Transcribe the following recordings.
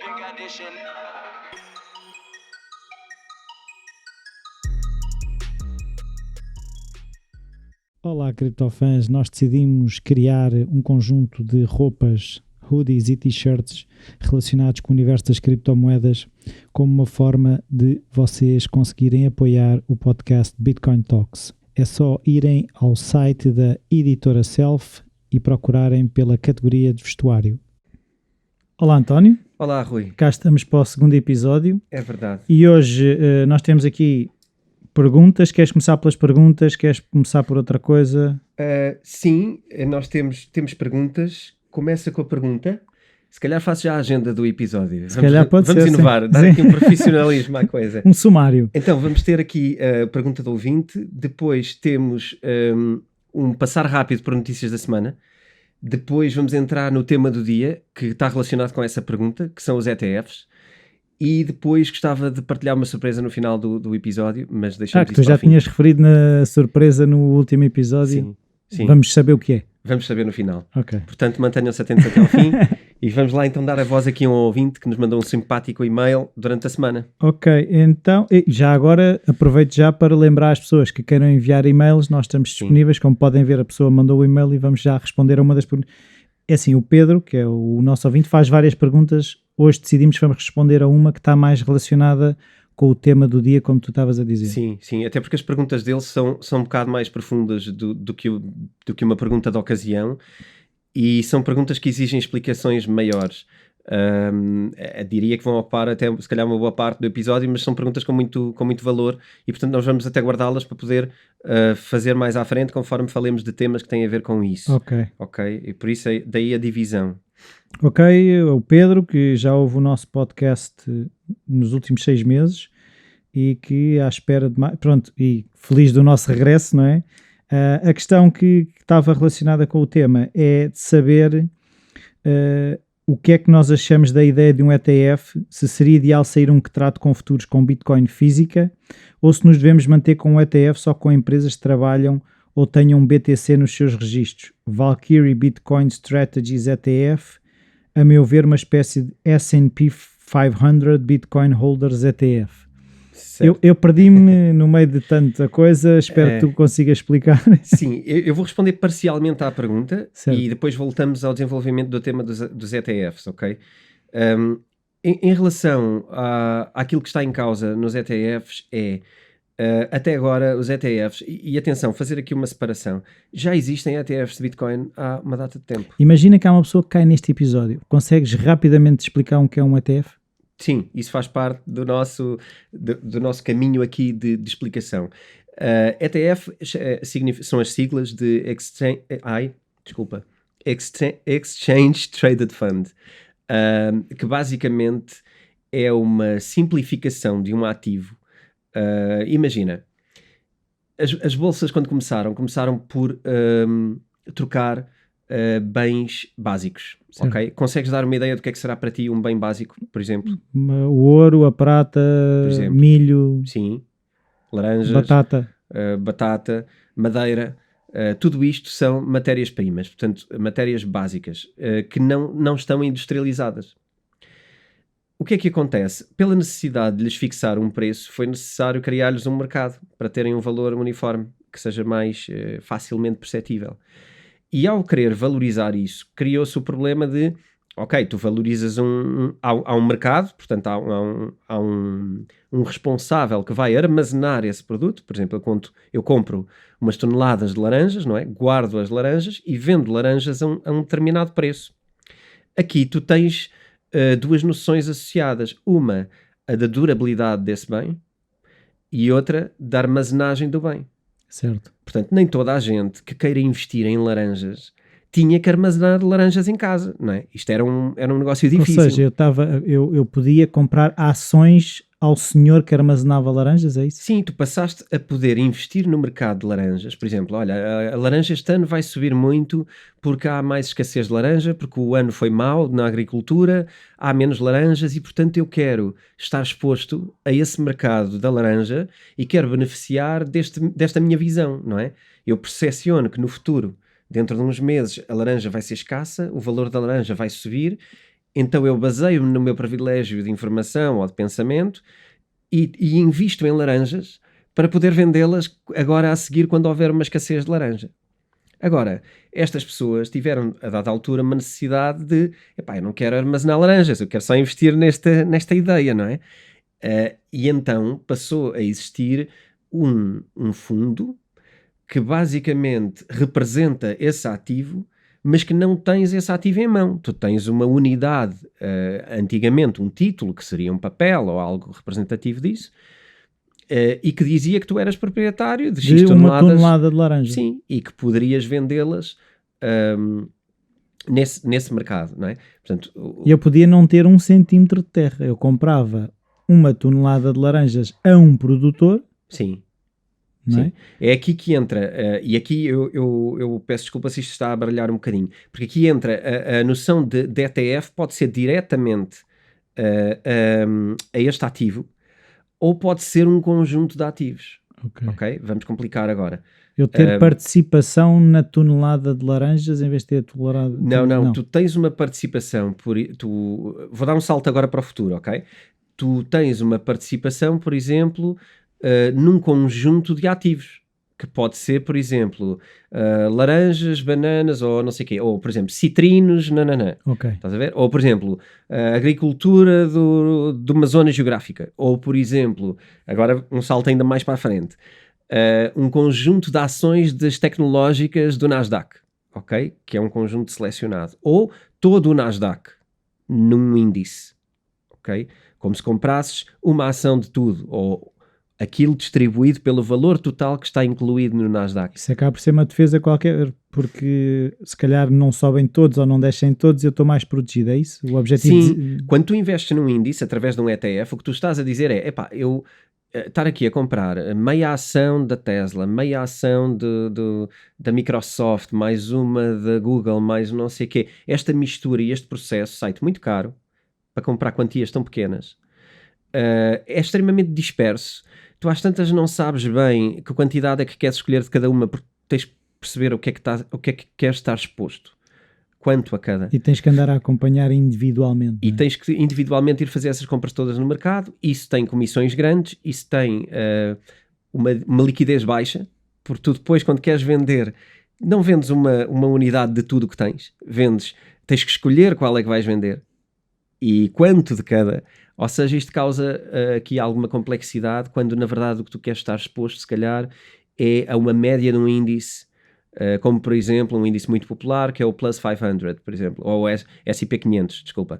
Edition. Olá, criptofãs, nós decidimos criar um conjunto de roupas, hoodies e t-shirts relacionados com o universo das criptomoedas como uma forma de vocês conseguirem apoiar o podcast Bitcoin Talks. É só irem ao site da editora Self e procurarem pela categoria de vestuário. Olá, António. Olá, Rui. Cá estamos para o segundo episódio. É verdade. E hoje nós temos aqui perguntas. Queres começar pelas perguntas? Queres começar por outra coisa? Sim, nós temos perguntas. Começa com a pergunta. Se calhar faço já a agenda do episódio. Vamos inovar, sim. dar aqui um profissionalismo à coisa. Um sumário. Então, vamos ter aqui a pergunta do ouvinte. Depois temos um passar rápido por notícias da semana. Depois vamos entrar no tema do dia, que está relacionado com essa pergunta, que são os ETFs. E depois gostava de partilhar uma surpresa no final do episódio, mas deixamos que isso tu para já o fim. tinhas referido na surpresa no último episódio. Sim, sim. Vamos saber o que é. Vamos saber no final. Ok. Portanto, mantenham-se atentos até ao fim. E vamos lá então dar a voz aqui a um ouvinte que nos mandou um simpático e-mail durante a semana. Ok, então, já agora aproveito já para lembrar as pessoas que queiram enviar e-mails, nós estamos disponíveis, como podem ver, a pessoa mandou o e-mail e vamos já responder a uma das perguntas. É assim, o Pedro, que é o nosso ouvinte, faz várias perguntas. Hoje decidimos que vamos responder a uma que está mais relacionada com o tema do dia, como tu estavas a dizer. Sim, sim, até porque as perguntas dele são um bocado mais profundas do que uma pergunta de ocasião e são perguntas que exigem explicações maiores. Diria que vão ocupar até se calhar uma boa parte do episódio, mas são perguntas com muito valor e portanto nós vamos até guardá-las para poder fazer mais à frente conforme falemos de temas que têm a ver com isso. Ok? E por isso daí a divisão. Ok, o Pedro, que já ouve o nosso podcast nos últimos 6 meses e que à espera de mais, pronto, e feliz do nosso regresso, não é? A questão que estava relacionada com o tema é de saber o que é que nós achamos da ideia de um ETF, se seria ideal sair um que trate com futuros com Bitcoin física ou se nos devemos manter com um ETF só com empresas que trabalham ou tenham um BTC nos seus registros. Valkyrie Bitcoin Strategies ETF, a meu ver, uma espécie de S&P 500 Bitcoin Holders ETF. Eu perdi-me no meio de tanta coisa, espero que tu consigas explicar. Sim, eu vou responder parcialmente à pergunta certo. E depois voltamos ao desenvolvimento do tema dos ETFs, ok? Em relação àquilo que está em causa nos ETFs até agora os ETFs, e atenção, fazer aqui uma separação, já existem ETFs de Bitcoin há uma data de tempo. Imagina que há uma pessoa que cai neste episódio, consegues rapidamente explicar o que é um ETF? Sim, isso faz parte do nosso caminho aqui de explicação. ETF são as siglas de Exchange Traded Fund, que basicamente é uma simplificação de um ativo. Imagina, as bolsas quando começaram por trocar bens básicos, certo. Ok? Consegues dar uma ideia do que é que será para ti um bem básico, por exemplo? O ouro, a prata, milho, sim, laranjas, batata, madeira, tudo isto são matérias-primas, portanto, matérias básicas que não estão industrializadas. O que é que acontece? Pela necessidade de lhes fixar um preço, foi necessário criar-lhes um mercado para terem um valor uniforme, que seja mais facilmente perceptível. E ao querer valorizar isso, criou-se o problema de, ok, tu valorizas há um mercado, portanto há um responsável que vai armazenar esse produto. Por exemplo, eu compro umas toneladas de laranjas, não é? Guardo as laranjas e vendo laranjas a um determinado preço. Aqui tu tens duas noções associadas. Uma, a da durabilidade desse bem e outra, da armazenagem do bem. Certo. Portanto, nem toda a gente que queira investir em laranjas tinha que armazenar laranjas em casa, não é? Isto era um negócio difícil. Ou seja, eu podia comprar ações ao senhor que armazenava laranjas, é isso? Sim, tu passaste a poder investir no mercado de laranjas. Por exemplo, olha, a laranja este ano vai subir muito porque há mais escassez de laranja, porque o ano foi mau na agricultura, há menos laranjas e, portanto, eu quero estar exposto a esse mercado da laranja e quero beneficiar desta minha visão, não é? Eu percepciono que no futuro, dentro de uns meses, a laranja vai ser escassa, o valor da laranja vai subir Então eu baseio-me no meu privilégio de informação ou de pensamento e invisto em laranjas para poder vendê-las agora a seguir quando houver uma escassez de laranja. Agora, estas pessoas tiveram, a dada altura, uma necessidade de, eu não quero armazenar laranjas, eu quero só investir nesta ideia, não é? E então passou a existir um fundo que basicamente representa esse ativo, mas que não tens esse ativo em mão. Tu tens uma unidade, antigamente um título, que seria um papel ou algo representativo disso, e que dizia que tu eras proprietário de X uma tonelada de laranja. Sim, e que poderias vendê-las nesse mercado, não é? Portanto, eu podia não ter 1 centímetro de terra. Eu comprava 1 tonelada de laranjas a um produtor. Sim. Não é? É aqui que entra, e aqui eu peço desculpa se isto está a baralhar um bocadinho, porque aqui entra a noção de ETF, pode ser diretamente a este ativo, ou pode ser um conjunto de ativos. Ok? Vamos complicar agora. Eu ter participação na tonelada de laranjas em vez de ter tonelada... Não. Tu tens uma participação, vou dar um salto agora para o futuro, ok? Tu tens uma participação, por exemplo, num conjunto de ativos, que pode ser, por exemplo, laranjas, bananas, ou não sei o quê, ou, por exemplo, citrinos, nananã. Estás a ver? Ou, por exemplo, agricultura de uma zona geográfica. Ou, por exemplo, agora um salto ainda mais para a frente, um conjunto de ações das tecnológicas do Nasdaq, ok? Que é um conjunto selecionado. Ou todo o Nasdaq num índice, ok? Como se comprasses uma ação de tudo, ou aquilo distribuído pelo valor total que está incluído no Nasdaq. Isso acaba por ser uma defesa qualquer, porque se calhar não sobem todos ou não descem todos e eu estou mais protegido, é isso? O objetivo Sim, quando tu investes num índice através de um ETF, o que tu estás a dizer é, eu estar aqui a comprar meia ação da Tesla, meia ação da Microsoft, mais uma da Google, mais não sei o quê, esta mistura e este processo sai-te muito caro para comprar quantias tão pequenas. É extremamente disperso. Tu às tantas não sabes bem que quantidade é que queres escolher de cada uma, porque tens de perceber o que é que queres estar exposto, quanto a cada. E tens que andar a acompanhar individualmente. E tens que individualmente ir fazer essas compras todas no mercado. Isso tem comissões grandes, isso tem uma liquidez baixa, porque tu depois, quando queres vender, não vendes uma unidade de tudo o que tens, tens que escolher qual é que vais vender e quanto de cada. Ou seja, isto causa aqui alguma complexidade, quando na verdade o que tu queres estar exposto, se calhar, é a uma média de um índice, como por exemplo um índice muito popular que é o Plus 500, por exemplo, ou o S&P 500, desculpa.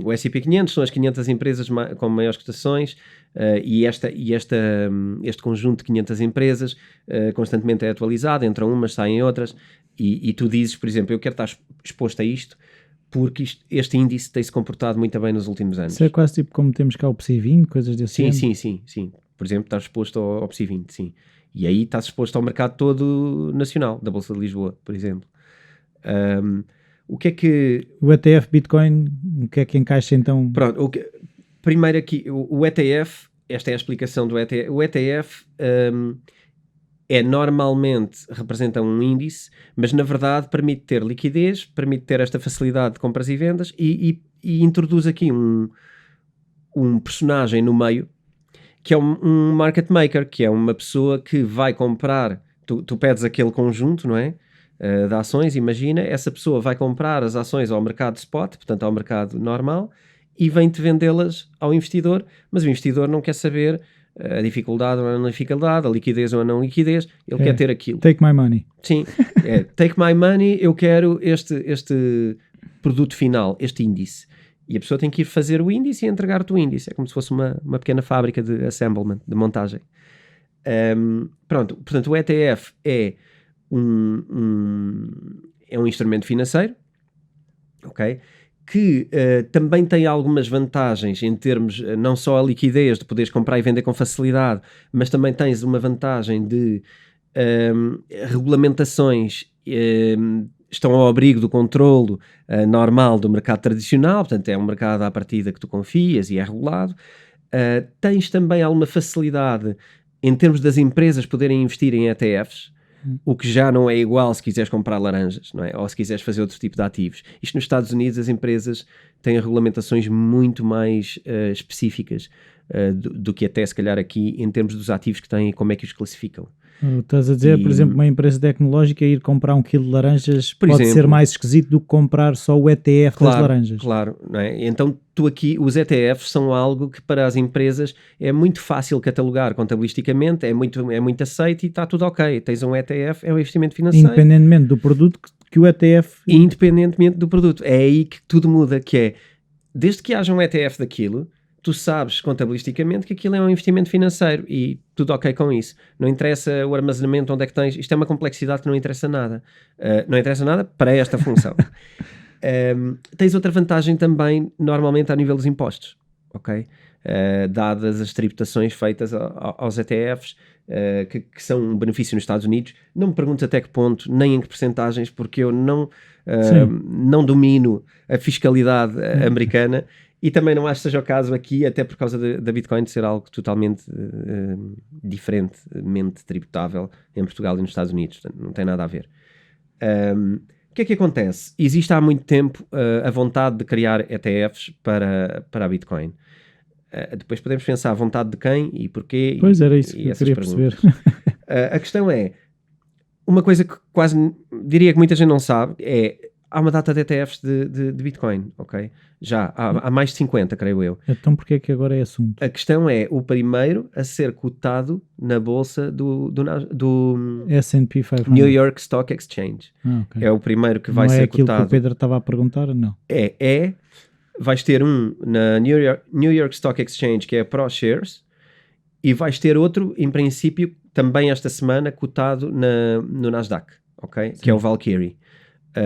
O S&P 500 são as 500 empresas com maiores cotações, e este conjunto de 500 empresas constantemente é atualizado, entram umas, saem outras, e tu dizes, por exemplo, eu quero estar exposto a isto, porque este índice tem-se comportado muito bem nos últimos anos. Isso é quase tipo como temos cá o PSI 20, coisas desse ano? Sim. Por exemplo, estás exposto ao PSI 20, sim. E aí estás exposto ao mercado todo nacional, da Bolsa de Lisboa, por exemplo. O que é que... O ETF Bitcoin, o que é que encaixa então? Pronto, primeiro aqui, o ETF, esta é a explicação do ETF. O ETF normalmente representa um índice, mas na verdade permite ter liquidez, permite ter esta facilidade de compras e vendas e introduz aqui um personagem no meio, que é um market maker, que é uma pessoa que vai comprar, tu pedes aquele conjunto, não é? De ações, imagina, essa pessoa vai comprar as ações ao mercado spot, portanto ao mercado normal, e vem-te vendê-las ao investidor, mas o investidor não quer saber a dificuldade ou a não dificuldade, a liquidez ou a não liquidez, ele quer ter aquilo. Take my money. Sim, take my money, eu quero este produto final, este índice. E a pessoa tem que ir fazer o índice e entregar-te o índice. É como se fosse uma pequena fábrica de assemblement, de montagem. Pronto, portanto o ETF é um instrumento financeiro, ok? Que também tem algumas vantagens em termos, não só a liquidez de poderes comprar e vender com facilidade, mas também tens uma vantagem de regulamentações estão ao abrigo do controlo normal do mercado tradicional, portanto é um mercado à partida que tu confias e é regulado. Tens também alguma facilidade em termos das empresas poderem investir em ETFs, O que já não é igual se quiseres comprar laranjas, não é? Ou se quiseres fazer outro tipo de ativos. Isto nos Estados Unidos, as empresas têm regulamentações muito mais específicas do que até se calhar aqui, em termos dos ativos que têm e como é que os classificam. Estás a dizer, por exemplo, uma empresa tecnológica ir comprar 1 kg de laranjas pode ser mais esquisito do que comprar só o ETF das laranjas. Claro, não é? Então tu aqui, os ETFs são algo que para as empresas é muito fácil catalogar contabilisticamente, é muito aceito e está tudo ok. Tens um ETF, é um investimento financeiro. Independentemente do produto que o ETF... Independentemente do produto. É aí que tudo muda, que é, desde que haja um ETF daquilo, tu sabes contabilisticamente que aquilo é um investimento financeiro e tudo ok com isso. Não interessa o armazenamento, onde é que tens. Isto é uma complexidade que não interessa nada. Não interessa nada para esta função. Tens outra vantagem também, normalmente, a nível dos impostos. Ok? Dadas as tributações feitas aos ETFs, que são um benefício nos Estados Unidos. Não me perguntes até que ponto, nem em que percentagens, porque eu não domino a fiscalidade americana. E também não acho que seja o caso aqui, até por causa da Bitcoin ser algo totalmente diferentemente tributável em Portugal e nos Estados Unidos. Portanto, não tem nada a ver. O que é que acontece? Existe há muito tempo a vontade de criar ETFs para a Bitcoin. Depois podemos pensar a vontade de quem e porquê. Pois era isso que eu queria perceber. A questão é, uma coisa que quase diria que muita gente não sabe é, há uma data de ETFs de Bitcoin, ok? Já, há mais de 50, creio eu. Então porquê é que agora é assunto? A questão é o primeiro a ser cotado na bolsa do S&P 500. New York Stock Exchange. Okay. É o primeiro que vai ser cotado. Não é aquilo que o Pedro estava a perguntar, não? Vais ter um na New York Stock Exchange, que é a ProShares, e vais ter outro, em princípio, também esta semana, cotado no Nasdaq, ok? Sim. Que é o Valkyrie.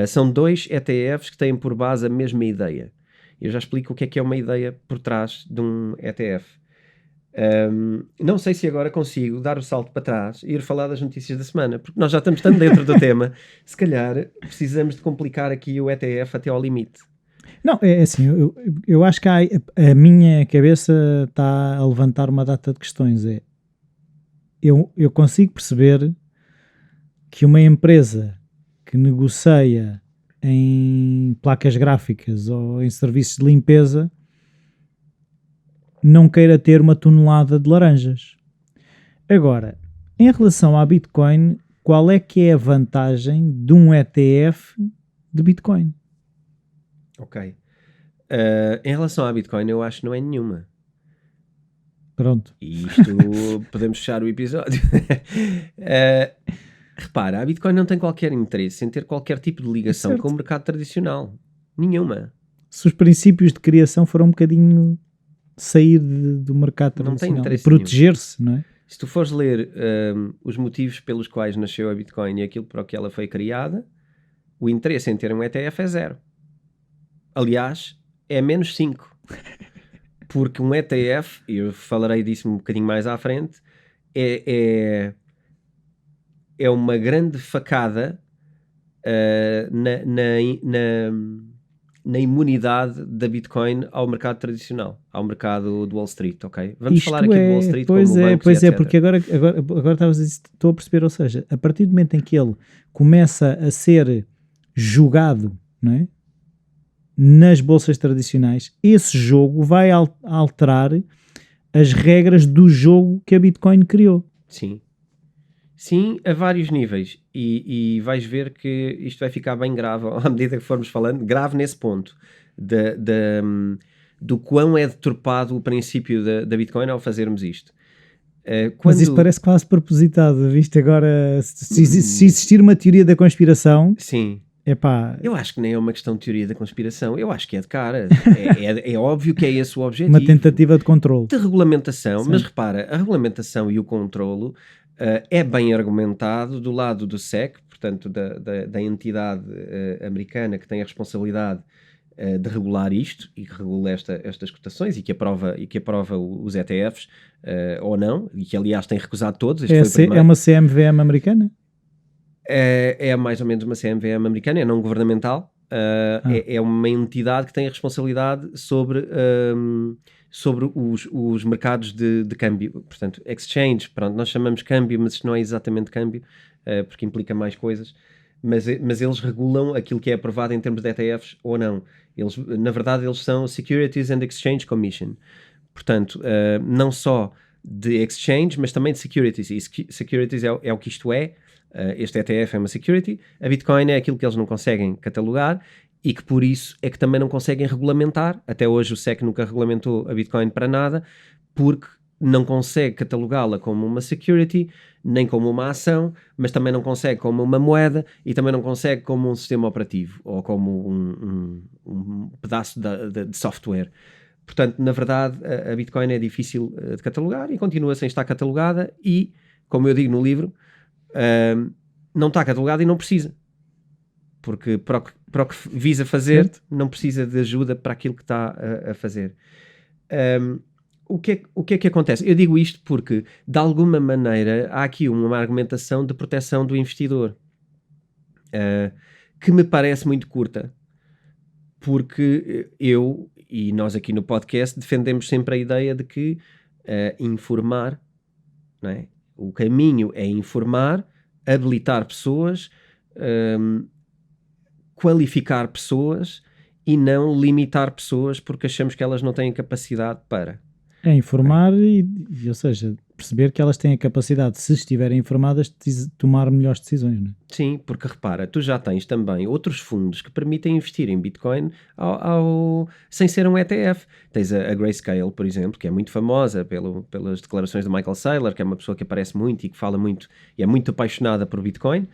São 2 ETFs que têm por base a mesma ideia. Eu já explico o que é uma ideia por trás de um ETF. Não sei se agora consigo dar o salto para trás e ir falar das notícias da semana, porque nós já estamos tão dentro do tema. Se calhar precisamos de complicar aqui o ETF até ao limite. Não, é assim, eu acho que a minha cabeça está a levantar uma data de questões. Eu consigo perceber que uma empresa que negocia em placas gráficas ou em serviços de limpeza não queira ter 1 tonelada de laranjas. Agora, em relação à Bitcoin, qual é que é a vantagem de um ETF de Bitcoin? Ok. Em relação à Bitcoin, eu acho que não é nenhuma. Pronto. E isto podemos fechar o episódio. Repara, a Bitcoin não tem qualquer interesse em ter qualquer tipo de ligação com o mercado tradicional. Nenhuma. Se os princípios de criação foram um bocadinho sair do mercado tradicional, proteger-se, não é? Se tu fores ler os motivos pelos quais nasceu a Bitcoin e aquilo para o que ela foi criada, o interesse em ter um ETF é 0. Aliás, é menos 5. Porque um ETF, e eu falarei disso um bocadinho mais à frente, é uma grande facada na imunidade da Bitcoin ao mercado tradicional, ao mercado do Wall Street, ok? Vamos falar aqui do Wall Street como bancos, Pois é, porque agora estavas a dizer, estou a perceber, ou seja, a partir do momento em que ele começa a ser julgado, não é? Nas bolsas tradicionais, esse jogo vai alterar as regras do jogo que a Bitcoin criou. Sim, a vários níveis, e vais ver que isto vai ficar bem grave à medida que formos falando, grave nesse ponto do quão é deturpado o princípio da Bitcoin ao fazermos isto. Mas isso parece quase propositado, viste? Agora, se existir uma teoria da conspiração... Sim. Epá. Eu acho que nem é uma questão de teoria da conspiração, eu acho que é de cara. É óbvio que é esse o objetivo. Uma tentativa de controle. De regulamentação, sim. Mas repara, a regulamentação e o controlo é bem argumentado do lado do SEC, portanto da entidade americana que tem a responsabilidade de regular isto e que regula estas cotações e que aprova os ETFs ou não, e que aliás tem recusado todos. É uma CMVM americana? É mais ou menos uma CMVM americana, é não governamental, é uma entidade que tem a responsabilidade sobre os mercados de câmbio, portanto, exchange, pronto, nós chamamos câmbio, mas isto não é exatamente câmbio, porque implica mais coisas, mas eles regulam aquilo que é aprovado em termos de ETFs ou não. Na verdade, eles são Securities and Exchange Commission. Portanto, não só de exchange, mas também de securities. E securities é o que isto é. Este ETF é uma security. A Bitcoin é aquilo que eles não conseguem catalogar e que por isso é que também não conseguem regulamentar. Até hoje o SEC nunca regulamentou a Bitcoin para nada, porque não consegue catalogá-la como uma security, nem como uma ação, mas também não consegue como uma moeda e também não consegue como um sistema operativo ou como um pedaço de software. Portanto, na verdade, a Bitcoin é difícil de catalogar e continua sem estar catalogada e, como eu digo no livro, não está catalogada e não precisa. Porque para o que visa fazer, não precisa de ajuda para aquilo que está a fazer. O que é que acontece? Eu digo isto porque, de alguma maneira, há aqui uma argumentação de proteção do investidor que me parece muito curta. Porque eu e nós aqui no podcast defendemos sempre a ideia de que informar, não é? O caminho é informar, habilitar pessoas, qualificar pessoas e não limitar pessoas porque achamos que elas não têm capacidade para. É informar ou seja, perceber que elas têm a capacidade, se estiverem informadas, de tomar melhores decisões, não é? Sim, porque repara, tu já tens também outros fundos que permitem investir em Bitcoin sem ser um ETF. Tens a Grayscale, por exemplo, que é muito famosa pelas declarações do Michael Saylor, que é uma pessoa que aparece muito e que fala muito e é muito apaixonada por Bitcoin.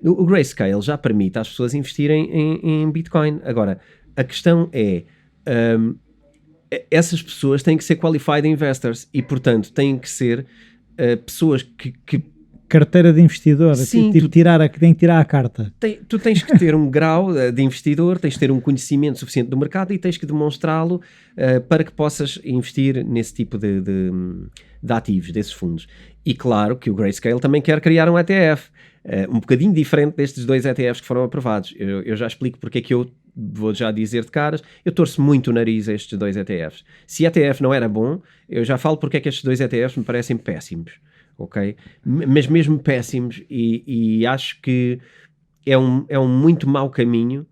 O Grayscale já permite às pessoas investirem em Bitcoin. Agora, a questão é... essas pessoas têm que ser qualified investors e, portanto, têm que ser pessoas que... Carteira de investidor, sim, tem que tirar a carta. Tu tens que ter um grau de investidor, tens que ter um conhecimento suficiente do mercado e tens que demonstrá-lo para que possas investir nesse tipo de ativos, desses fundos. E claro que o Grayscale também quer criar um ETF, um bocadinho diferente destes 2 ETFs que foram aprovados. Eu já explico porque é que eu vou já dizer de caras, eu torço muito o nariz a estes 2 ETFs. Se ETF não era bom, eu já falo porque é que estes 2 ETFs me parecem péssimos, ok? Mas mesmo péssimos, e acho que é um muito mau caminho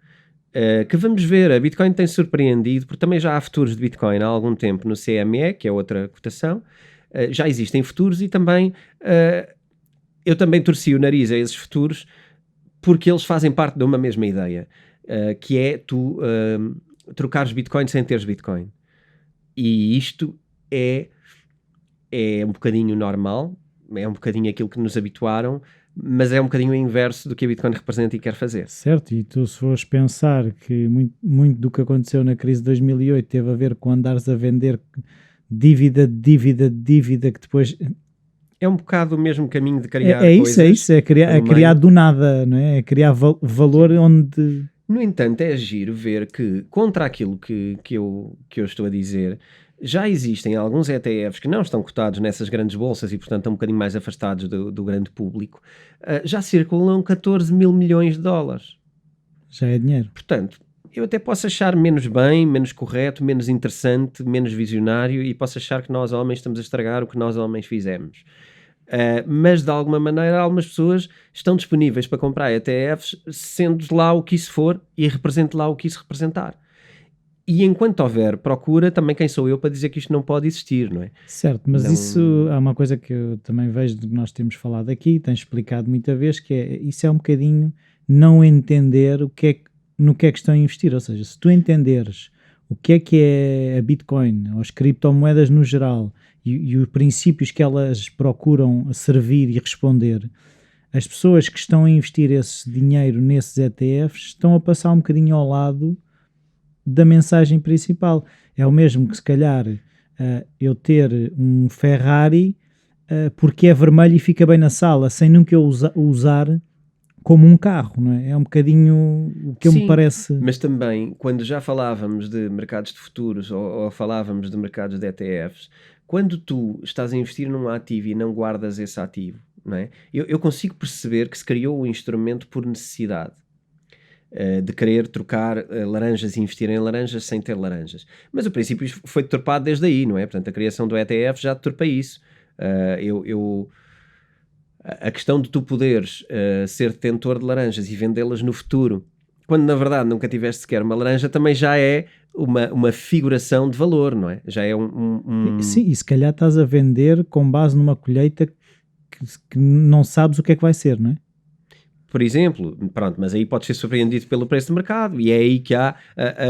que vamos ver. A Bitcoin tem surpreendido, porque também já há futuros de Bitcoin há algum tempo no CME, que é outra cotação, já existem futuros e também eu também torci o nariz a esses futuros porque eles fazem parte de uma mesma ideia. Que é tu trocares Bitcoin sem teres Bitcoin. E isto é um bocadinho normal, é um bocadinho aquilo que nos habituaram, mas é um bocadinho o inverso do que a Bitcoin representa e quer fazer. Certo, e tu se fores pensar que muito do que aconteceu na crise de 2008 teve a ver com andares a vender dívida, que depois... É um bocado o mesmo caminho de criar coisas. É isso, é criar do nada, não é? É criar valor onde... No entanto, é giro ver que, contra aquilo que eu estou a dizer, já existem alguns ETFs que não estão cotados nessas grandes bolsas e, portanto, estão um bocadinho mais afastados do grande público, já circulam 14 mil milhões de dólares. Já é dinheiro. Portanto, eu até posso achar menos bem, menos correto, menos interessante, menos visionário e posso achar que nós, homens, estamos a estragar o que nós, homens, fizemos. Mas de alguma maneira algumas pessoas estão disponíveis para comprar ETFs sendo lá o que isso for e represente lá o que isso representar. E enquanto houver procura, também quem sou eu para dizer que isto não pode existir, não é? Certo, mas isso é uma coisa que eu também vejo de que nós temos falado aqui, tens explicado muita vez, que isso é um bocadinho não entender no que é que estão a investir. Ou seja, se tu entenderes o que é a Bitcoin, ou as criptomoedas no geral, e os princípios que elas procuram servir e responder, as pessoas que estão a investir esse dinheiro nesses ETFs estão a passar um bocadinho ao lado da mensagem principal. É o mesmo que se calhar eu ter um Ferrari porque é vermelho e fica bem na sala, sem nunca usar como um carro, não é? É um bocadinho o que me parece. Mas também, quando já falávamos de mercados de futuros ou falávamos de mercados de ETFs, quando tu estás a investir num ativo e não guardas esse ativo, não é? Eu consigo perceber que se criou o instrumento por necessidade de querer trocar laranjas e investir em laranjas sem ter laranjas. Mas o princípio foi deturpado desde aí, não é? Portanto, a criação do ETF já deturpa isso. A questão de tu poderes ser detentor de laranjas e vendê-las no futuro, quando na verdade nunca tiveste sequer uma laranja, também já é uma figuração de valor, não é? Já é Sim, e se calhar estás a vender com base numa colheita que não sabes o que é que vai ser, não é? Por exemplo, pronto, mas aí pode ser surpreendido pelo preço de mercado e é aí que há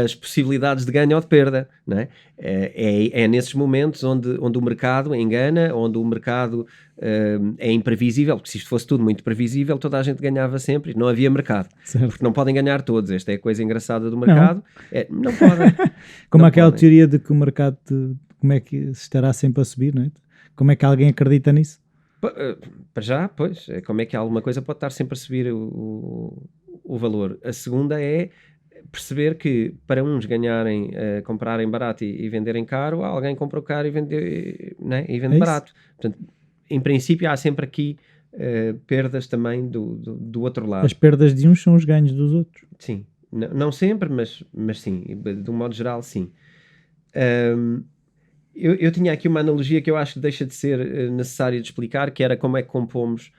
as possibilidades de ganho ou de perda, não é? É nesses momentos onde o mercado engana, onde o mercado é imprevisível, porque se isto fosse tudo muito previsível, toda a gente ganhava sempre, não havia mercado, certo. Porque não podem ganhar todos, esta é a coisa engraçada do mercado, não podem. Como não aquela podem. teoria de que o mercado, como é que estará sempre a subir, não é? Como é que alguém acredita nisso? Para já, pois, como é que alguma coisa pode estar sempre a subir o valor? A segunda é perceber que para uns ganharem, comprarem barato e venderem caro, alguém compra o caro e vende, né? E vende barato. Portanto, em princípio há sempre aqui perdas também do outro lado. As perdas de uns são os ganhos dos outros. Sim, não sempre, mas sim, de um modo geral sim. Eu tinha aqui uma analogia que eu acho que deixa de ser necessário de explicar, que era como é que compomos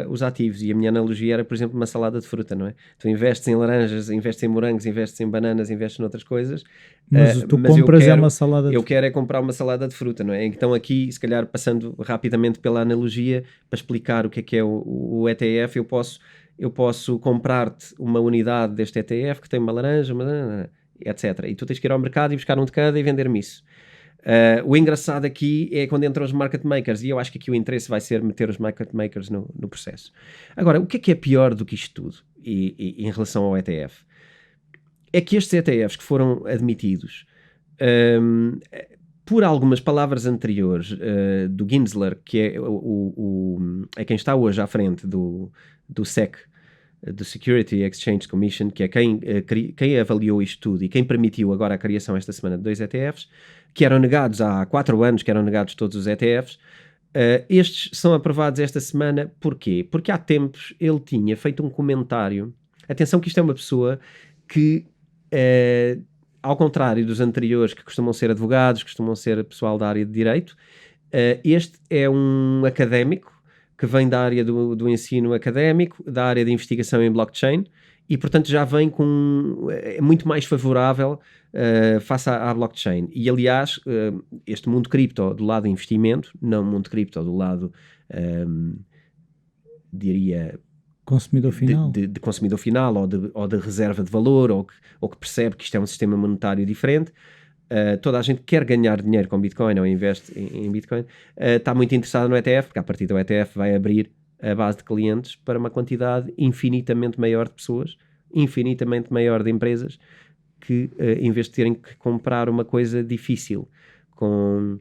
os ativos, e a minha analogia era, por exemplo, uma salada de fruta, não é? Tu investes em laranjas, investes em morangos, investes em bananas, investes noutras coisas, mas tu compras uma salada de fruta. Eu quero é comprar uma salada de fruta, não é? Então aqui, se calhar passando rapidamente pela analogia, para explicar o que é o ETF, eu posso comprar-te uma unidade deste ETF que tem uma laranja, etc. E tu tens que ir ao mercado e buscar um de cada e vender-me isso. O engraçado aqui é quando entram os market makers, e eu acho que aqui o interesse vai ser meter os market makers no processo. Agora, o que é pior do que isto tudo e em relação ao ETF? É que estes ETFs que foram admitidos por algumas palavras anteriores do Gensler, que é quem está hoje à frente do SEC, do Security Exchange Commission, que é quem avaliou isto tudo e quem permitiu agora a criação esta semana de 2 ETFs, que eram negados há 4 anos, que eram negados todos os ETFs. Estes são aprovados esta semana. Porquê? Porque há tempos ele tinha feito um comentário. Atenção que isto é uma pessoa que, ao contrário dos anteriores, que costumam ser advogados, costumam ser pessoal da área de direito, este é um académico que vem da área do ensino académico, da área de investigação em blockchain, e portanto já vem é muito mais favorável face à blockchain. E aliás, este mundo cripto do lado de investimento, não mundo cripto do lado, diria, consumidor final, de consumidor final ou de reserva de valor, ou que percebe que isto é um sistema monetário diferente. Toda a gente quer ganhar dinheiro com Bitcoin ou investe em Bitcoin, está muito interessada no ETF, porque a partir do ETF vai abrir a base de clientes para uma quantidade infinitamente maior de pessoas, infinitamente maior de empresas, que em vez de terem que comprar uma coisa difícil com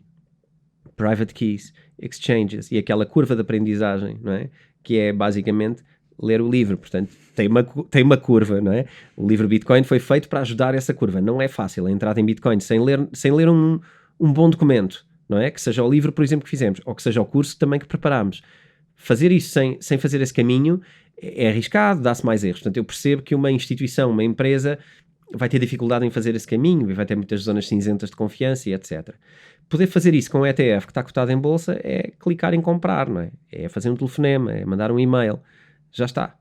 private keys, exchanges e aquela curva de aprendizagem, não é? Que é basicamente ler o livro, portanto tem uma curva, não é? O livro Bitcoin foi feito para ajudar essa curva, não é fácil a entrada em Bitcoin sem ler um bom documento, não é? Que seja o livro, por exemplo, que fizemos, ou que seja o curso também que preparámos. Fazer isso sem fazer esse caminho é arriscado, dá-se mais erros. Portanto, eu percebo que uma instituição, uma empresa, vai ter dificuldade em fazer esse caminho e vai ter muitas zonas cinzentas de confiança e etc. Poder fazer isso com o ETF que está cotado em bolsa é clicar em comprar, não é? É fazer um telefonema, é mandar um e-mail. Já está.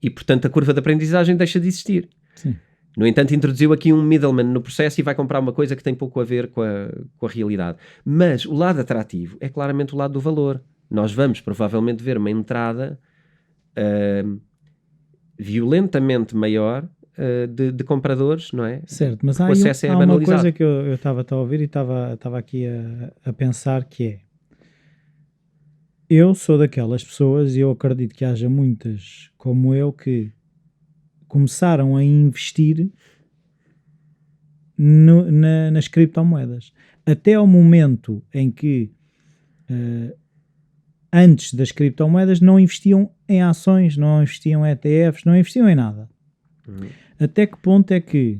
E, portanto, a curva de aprendizagem deixa de existir. Sim. No entanto, introduziu aqui um middleman no processo e vai comprar uma coisa que tem pouco a ver com a realidade. Mas o lado atrativo é claramente o lado do valor. Nós vamos provavelmente ver uma entrada violentamente maior de compradores, não é? Certo, mas há uma coisa que eu estava a ouvir e estava aqui a pensar, que é: eu sou daquelas pessoas, e eu acredito que haja muitas como eu, que começaram a investir nas criptomoedas. Até ao momento em que, antes das criptomoedas, não investiam em ações, não investiam em ETFs, não investiam em nada. Até que ponto é que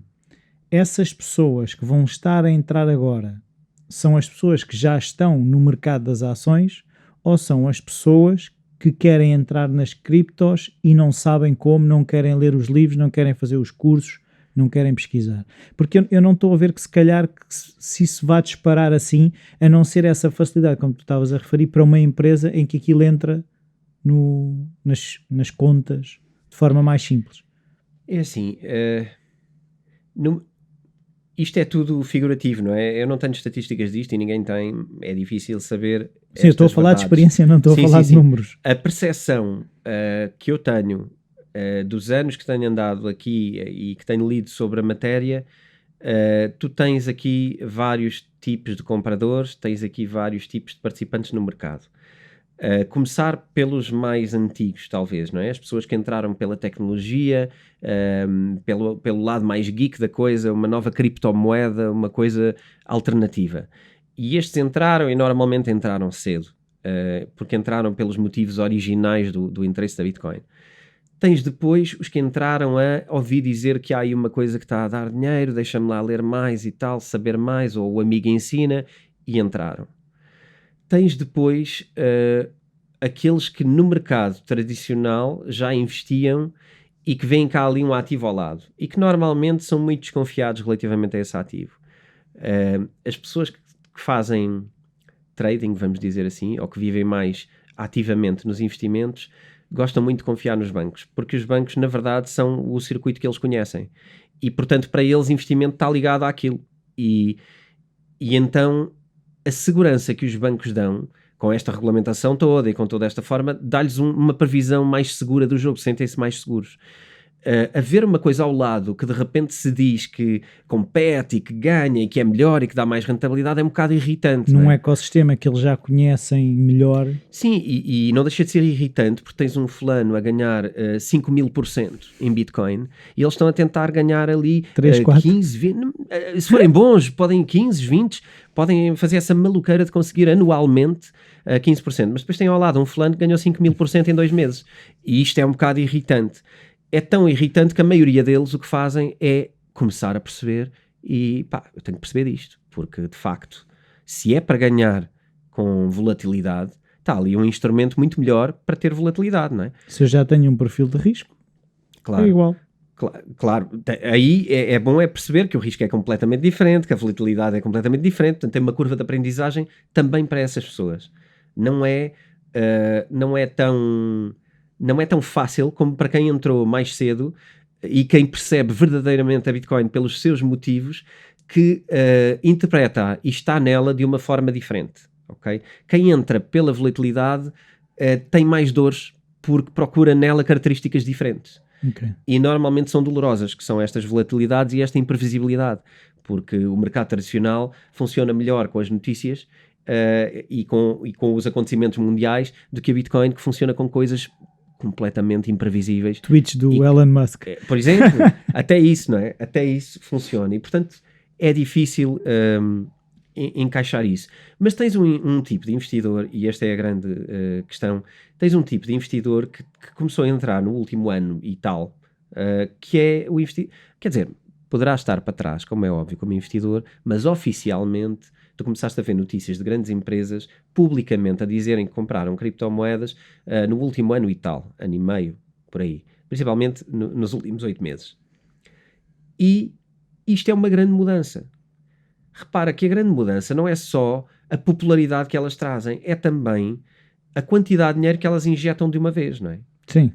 essas pessoas que vão estar a entrar agora são as pessoas que já estão no mercado das ações, ou são as pessoas que querem entrar nas criptos e não sabem como, não querem ler os livros, não querem fazer os cursos, não querem pesquisar? Porque eu não estou a ver que se calhar se isso vai disparar assim, a não ser essa facilidade, como tu estavas a referir, para uma empresa em que aquilo entra nas contas de forma mais simples? É assim, isto é tudo figurativo, não é? Eu não tenho estatísticas disto e ninguém tem, é difícil saber. Sim, eu estou a falar de experiência, não estou a falar de números. A percepção que eu tenho dos anos que tenho andado aqui e que tenho lido sobre a matéria, tu tens aqui vários tipos de compradores, tens aqui vários tipos de participantes no mercado. Começar pelos mais antigos, talvez, não é? As pessoas que entraram pela tecnologia, pelo lado mais geek da coisa, uma nova criptomoeda, uma coisa alternativa. E estes entraram e normalmente entraram cedo, porque entraram pelos motivos originais do interesse da Bitcoin. Tens depois os que entraram a ouvir dizer que há aí uma coisa que está a dar dinheiro, deixa-me lá ler mais e tal, saber mais, ou o amigo ensina, e entraram. Tens depois aqueles que no mercado tradicional já investiam e que veem cá ali um ativo ao lado e que normalmente são muito desconfiados relativamente a esse ativo. As pessoas que fazem trading, vamos dizer assim, ou que vivem mais ativamente nos investimentos, gostam muito de confiar nos bancos, porque os bancos na verdade são o circuito que eles conhecem e portanto para eles investimento está ligado àquilo e então a segurança que os bancos dão, com esta regulamentação toda e com toda esta forma, dá-lhes uma previsão mais segura do jogo, sentem-se mais seguros. Haver uma coisa ao lado que de repente se diz que compete e que ganha e que é melhor e que dá mais rentabilidade é um bocado irritante. Num ecossistema que eles já conhecem melhor. Sim, e não deixa de ser irritante porque tens um fulano a ganhar 5.000% em Bitcoin e eles estão a tentar ganhar ali 3, 15, 20, se forem bons, podem 15, 20, podem fazer essa maluqueira de conseguir anualmente 15%, mas depois tem ao lado um fulano que ganhou 5.000% em 2 meses e isto é um bocado irritante. É tão irritante que a maioria deles o que fazem é começar a perceber e eu tenho que perceber disto, porque de facto, se é para ganhar com volatilidade, está ali um instrumento muito melhor para ter volatilidade, não é? Se eu já tenho um perfil de risco, claro, é igual. Claro, aí é bom perceber que o risco é completamente diferente, que a volatilidade é completamente diferente, portanto tem uma curva de aprendizagem também para essas pessoas. Não é tão fácil como para quem entrou mais cedo e quem percebe verdadeiramente a Bitcoin pelos seus motivos, que interpreta e está nela de uma forma diferente. Okay? Quem entra pela volatilidade tem mais dores porque procura nela características diferentes. Okay. E normalmente são dolorosas, que são estas volatilidades e esta imprevisibilidade, porque o mercado tradicional funciona melhor com as notícias e com os acontecimentos mundiais do que a Bitcoin, que funciona com coisas completamente imprevisíveis. Tweets do Elon Musk. Por exemplo, até isso, não é? Até isso funciona e, portanto, é difícil encaixar isso. Mas tens um tipo de investidor, e esta é a grande questão, tens um tipo de investidor que começou a entrar no último ano e tal, que é o investidor, quer dizer, poderá estar para trás, como é óbvio, como investidor, mas oficialmente tu começaste a ver notícias de grandes empresas publicamente a dizerem que compraram criptomoedas no último ano e tal, ano e meio, por aí, principalmente nos últimos 8 meses. E isto é uma grande mudança. Repara que a grande mudança não é só a popularidade que elas trazem, é também a quantidade de dinheiro que elas injetam de uma vez, não é? Sim.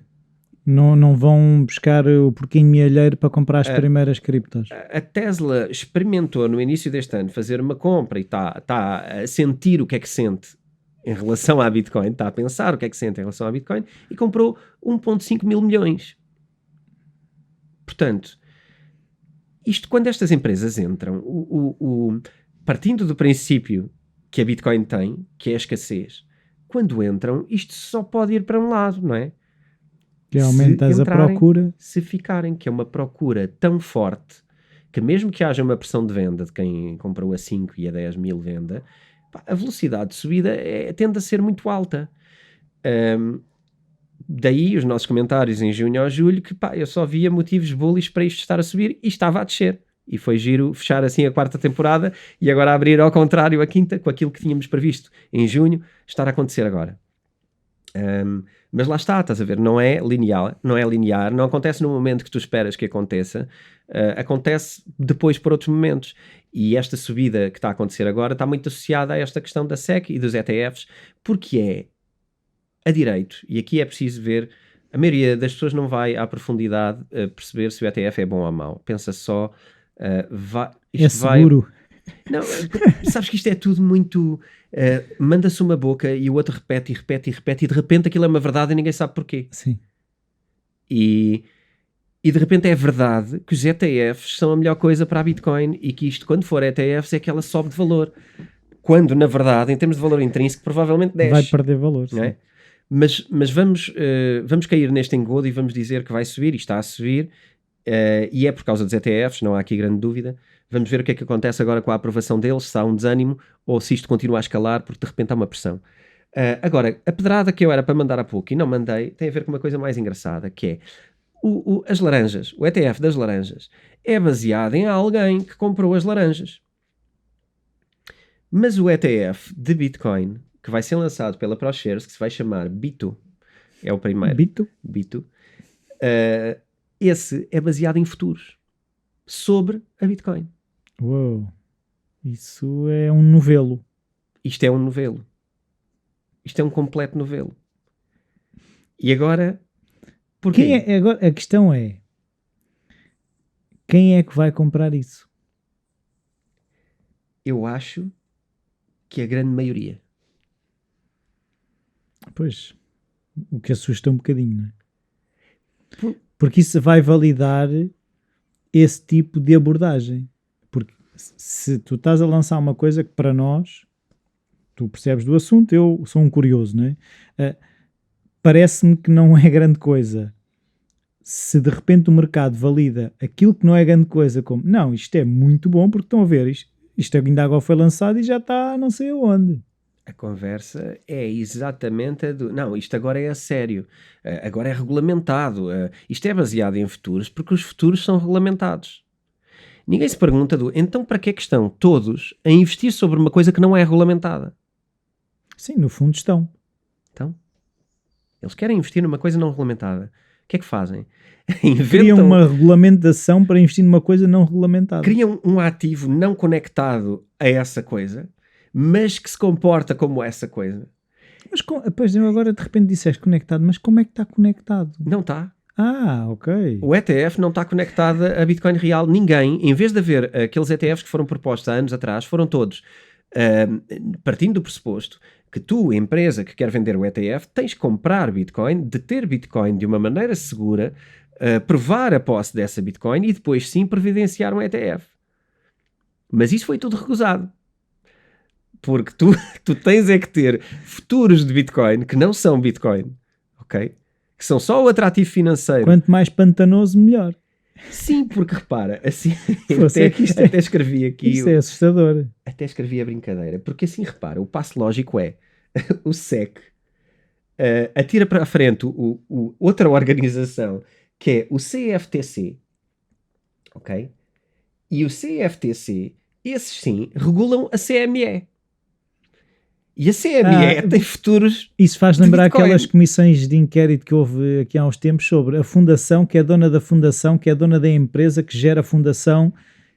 Não vão buscar o porquinho mielheiro para comprar as primeiras criptos. A Tesla experimentou no início deste ano fazer uma compra e está a sentir o que é que sente em relação à Bitcoin, está a pensar o que é que sente em relação à Bitcoin e comprou 1,5 mil milhões. Portanto, isto quando estas empresas entram, partindo do princípio que a Bitcoin tem, que é a escassez, quando entram, isto só pode ir para um lado, não é? Que aumentas a procura. Se ficarem, que é uma procura tão forte, que mesmo que haja uma pressão de venda de quem comprou a 5 e a 10 mil venda, a velocidade de subida tende a ser muito alta. Daí os nossos comentários em junho ou julho, que eu só via motivos bullish para isto estar a subir e estava a descer. E foi giro fechar assim a 4ª temporada e agora abrir ao contrário a 5ª, com aquilo que tínhamos previsto em junho, estar a acontecer agora. Mas lá está, estás a ver, não é linear, não acontece no momento que tu esperas que aconteça, acontece depois por outros momentos. E esta subida que está a acontecer agora está muito associada a esta questão da SEC e dos ETFs, porque a direito, e aqui é preciso ver, a maioria das pessoas não vai à profundidade perceber se o ETF é bom ou mau. Pensa só, é seguro. Não, sabes que isto é tudo muito... manda-se uma boca e o outro repete e repete e repete, e de repente aquilo é uma verdade e ninguém sabe porquê. Sim. E de repente é verdade que os ETFs são a melhor coisa para a Bitcoin e que isto, quando for ETFs, é que ela sobe de valor. Quando, na verdade, em termos de valor intrínseco, provavelmente desce. Vai perder valor, não é? Mas vamos cair neste engodo e vamos dizer que vai subir, e está a subir, e é por causa dos ETFs, não há aqui grande dúvida. Vamos ver o que é que acontece agora com a aprovação deles, se há um desânimo ou se isto continua a escalar, porque de repente há uma pressão. Agora, a pedrada que eu era para mandar há pouco e não mandei, tem a ver com uma coisa mais engraçada, que é as laranjas. O ETF das laranjas é baseado em alguém que comprou as laranjas. Mas o ETF de Bitcoin, que vai ser lançado pela ProShares, que se vai chamar BITO, é o primeiro. BITO. Esse é baseado em futuros sobre a Bitcoin. Uou, isso é um novelo. Isto é um novelo. Isto é um completo novelo. E agora, porquê? Agora, a questão é, quem é que vai comprar isso? Eu acho que a grande maioria. Pois, o que assusta um bocadinho, não é? Porque isso vai validar esse tipo de abordagem. Porque se tu estás a lançar uma coisa que para nós, tu percebes do assunto, eu sou um curioso, não é? Parece-me que não é grande coisa. Se de repente o mercado valida aquilo que não é grande coisa como, não, isto é muito bom porque estão a ver, isto ainda agora foi lançado e já está não sei aonde. A conversa é exatamente a do... Não, isto agora é a sério. Agora é regulamentado. Isto é baseado em futuros porque os futuros são regulamentados. Ninguém se pergunta então para que é que estão todos a investir sobre uma coisa que não é regulamentada? Sim, no fundo estão. Então, eles querem investir numa coisa não regulamentada. O que é que fazem? Criam uma regulamentação para investir numa coisa não regulamentada. Criam um ativo não conectado a essa coisa, mas que se comporta como essa coisa. Mas pois eu agora de repente disseste conectado, mas como é que está conectado? Não está. Ah, ok. O ETF não está conectado a Bitcoin real. Ninguém, em vez de haver aqueles ETFs que foram propostos há anos atrás, foram todos partindo do pressuposto que tu, empresa que quer vender o ETF, tens que comprar Bitcoin, deter Bitcoin de uma maneira segura, provar a posse dessa Bitcoin e depois sim providenciar um ETF. Mas isso foi tudo recusado. Porque tu tens é que ter futuros de Bitcoin que não são Bitcoin, ok? Que são só o atrativo financeiro. Quanto mais pantanoso, melhor. Sim, porque repara, assim, até escrevi aqui... Isto é assustador. Até escrevi a brincadeira. Porque assim, repara, o passo lógico é o SEC atira para a frente outra organização que é o CFTC, ok? E o CFTC, esses sim, regulam a CME. E a CME tem futuros. Isso faz lembrar aquelas comissões de inquérito que houve aqui há uns tempos sobre a fundação, que é dona da fundação, que é dona da empresa que gera a fundação,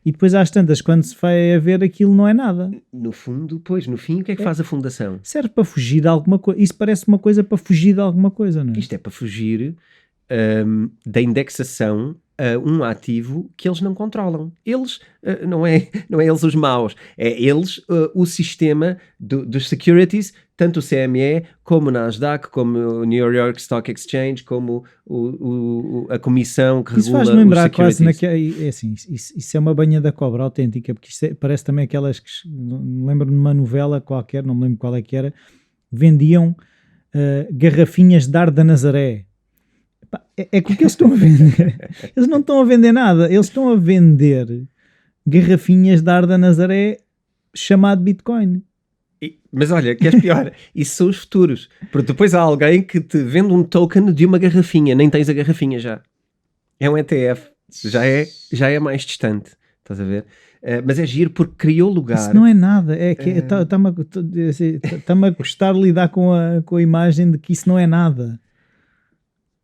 e depois às tantas, quando se vai a ver, aquilo não é nada. No fundo, pois, no fim, o que é que faz a fundação? Serve para fugir de alguma coisa. Isso parece uma coisa para fugir de alguma coisa, não é? Isto é para fugir da indexação a um ativo que eles não controlam. Eles, não é eles os maus, é eles o sistema dos securities, tanto o CME, como o Nasdaq, como o New York Stock Exchange, como a comissão que regula os securities. Isso faz-me lembrar quase assim, isso é uma banha da cobra autêntica, porque isto parece também aquelas que, lembro-me de uma novela qualquer, não me lembro qual é que era, vendiam garrafinhas de ar da Nazaré. É que o que eles estão a vender, eles não estão a vender nada, eles estão a vender garrafinhas de ar da Nazaré chamado Bitcoin. Mas olha, que é pior, isso são os futuros, porque depois há alguém que te vende um token de uma garrafinha, nem tens a garrafinha já, é um ETF, já é mais distante, estás a ver? Mas é giro porque criou lugar. Isso não é nada, é que está-me a custar lidar com a imagem de que isso não é nada.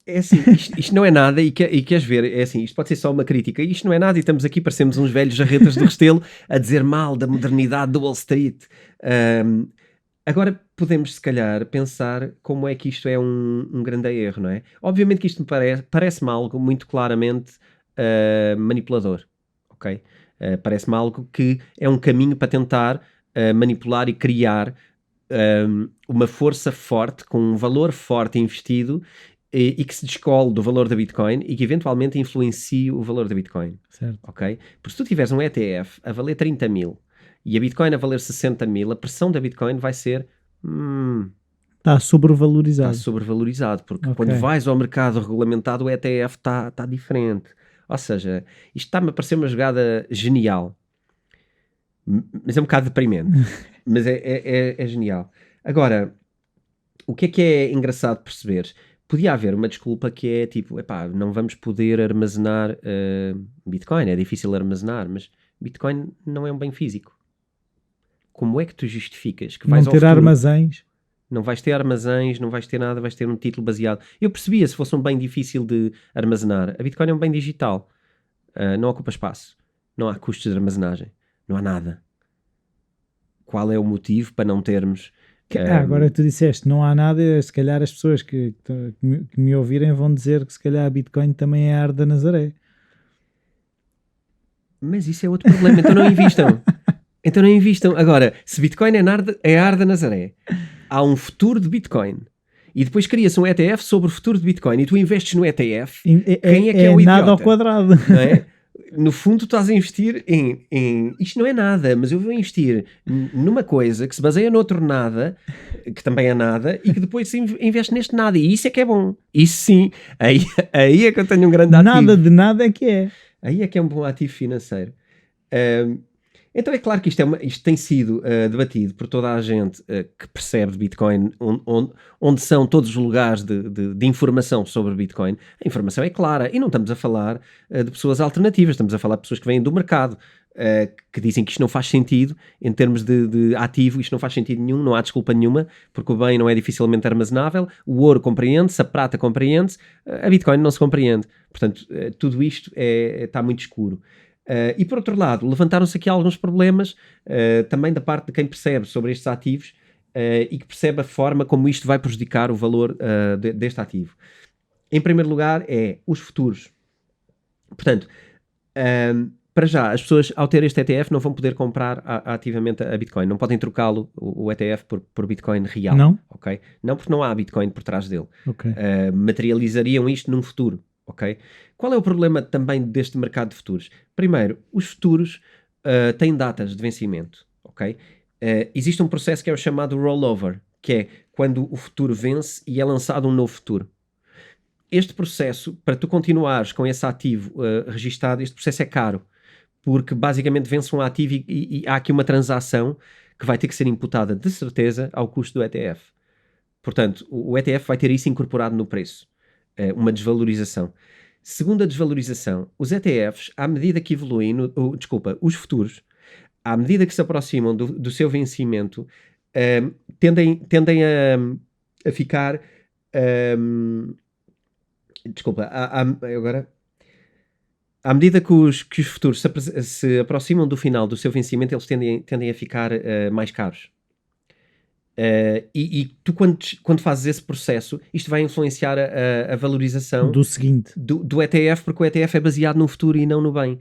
É assim, isto não é nada e queres ver, é assim, isto pode ser só uma crítica, isto não é nada e estamos aqui, parecemos uns velhos jarretas do Restelo a dizer mal da modernidade do Wall Street. Agora podemos, se calhar, pensar como é que isto é um grande erro, não é? Obviamente que isto me parece-me algo muito claramente manipulador, ok? Parece-me algo que é um caminho para tentar manipular e criar uma força forte, com um valor forte investido e que se descole do valor da Bitcoin e que eventualmente influencie o valor da Bitcoin. Certo. Ok? Porque se tu tiveres um ETF a valer 30 mil e a Bitcoin a valer 60 mil, a pressão da Bitcoin vai ser... Está sobrevalorizado. Está sobrevalorizado, porque quando vais ao mercado regulamentado, o ETF está diferente. Ou seja, isto está-me a parecer uma jogada genial. Mas é um bocado deprimente. Mas é genial. Agora, o que é engraçado perceber? Podia haver uma desculpa que é tipo, epá, não vamos poder armazenar Bitcoin, é difícil armazenar, mas Bitcoin não é um bem físico. Como é que tu justificas que vais não ter ao futuro, armazéns? Não vais ter armazéns, não vais ter nada, vais ter um título baseado. Eu percebia se fosse um bem difícil de armazenar. A Bitcoin é um bem digital. Não ocupa espaço. Não há custos de armazenagem. Não há nada. Qual é o motivo para não termos... agora tu disseste, não há nada, se calhar as pessoas que me ouvirem vão dizer que se calhar a Bitcoin também é a Ar da Nazaré. Mas isso é outro problema, então não invistam. Agora, se Bitcoin é a Ar da Nazaré, há um futuro de Bitcoin e depois cria-se um ETF sobre o futuro de Bitcoin e tu investes no ETF, quem é que é o idiota? Nada ao quadrado. Não é? No fundo, tu estás a investir em... Isto não é nada, mas eu vou investir numa coisa que se baseia noutro nada, que também é nada, e que depois se investe neste nada. E isso é que é bom. Isso sim. Aí é que eu tenho um grande ativo. Nada de nada é que é. Aí é que é um bom ativo financeiro. Então é claro que isto tem sido debatido por toda a gente que percebe de Bitcoin, onde são todos os lugares de informação sobre Bitcoin. A informação é clara e não estamos a falar de pessoas alternativas, estamos a falar de pessoas que vêm do mercado, que dizem que isto não faz sentido em termos de ativo, isto não faz sentido nenhum, não há desculpa nenhuma, porque o bem não é dificilmente armazenável, o ouro compreende-se, a prata compreende-se, a Bitcoin não se compreende. Portanto, tudo isto está muito escuro. E por outro lado, levantaram-se aqui alguns problemas também da parte de quem percebe sobre estes ativos e que percebe a forma como isto vai prejudicar o valor deste ativo. Em primeiro lugar é os futuros. Portanto, para já, as pessoas ao ter este ETF não vão poder comprar ativamente a Bitcoin, não podem trocá-lo, o ETF, por Bitcoin real. Não? Okay? Não, porque não há Bitcoin por trás dele. Okay. Materializariam isto num futuro. Ok? Qual é o problema também deste mercado de futuros? Primeiro, os futuros têm datas de vencimento. Ok? Existe um processo que é o chamado rollover, que é quando o futuro vence e é lançado um novo futuro. Este processo, para tu continuares com esse ativo registado, este processo é caro, porque basicamente vence um ativo e há aqui uma transação que vai ter que ser imputada de certeza ao custo do ETF. Portanto, o ETF vai ter isso incorporado no preço. Uma desvalorização. Segunda desvalorização, os ETFs, à medida que evoluem, os futuros, à medida que se aproximam do seu vencimento, tendem a ficar... agora... À medida que os futuros se aproximam do final do seu vencimento, eles tendem a ficar mais caros. E tu quando fazes esse processo, isto vai influenciar a valorização do seguinte do ETF, porque o ETF é baseado no futuro e não no bem.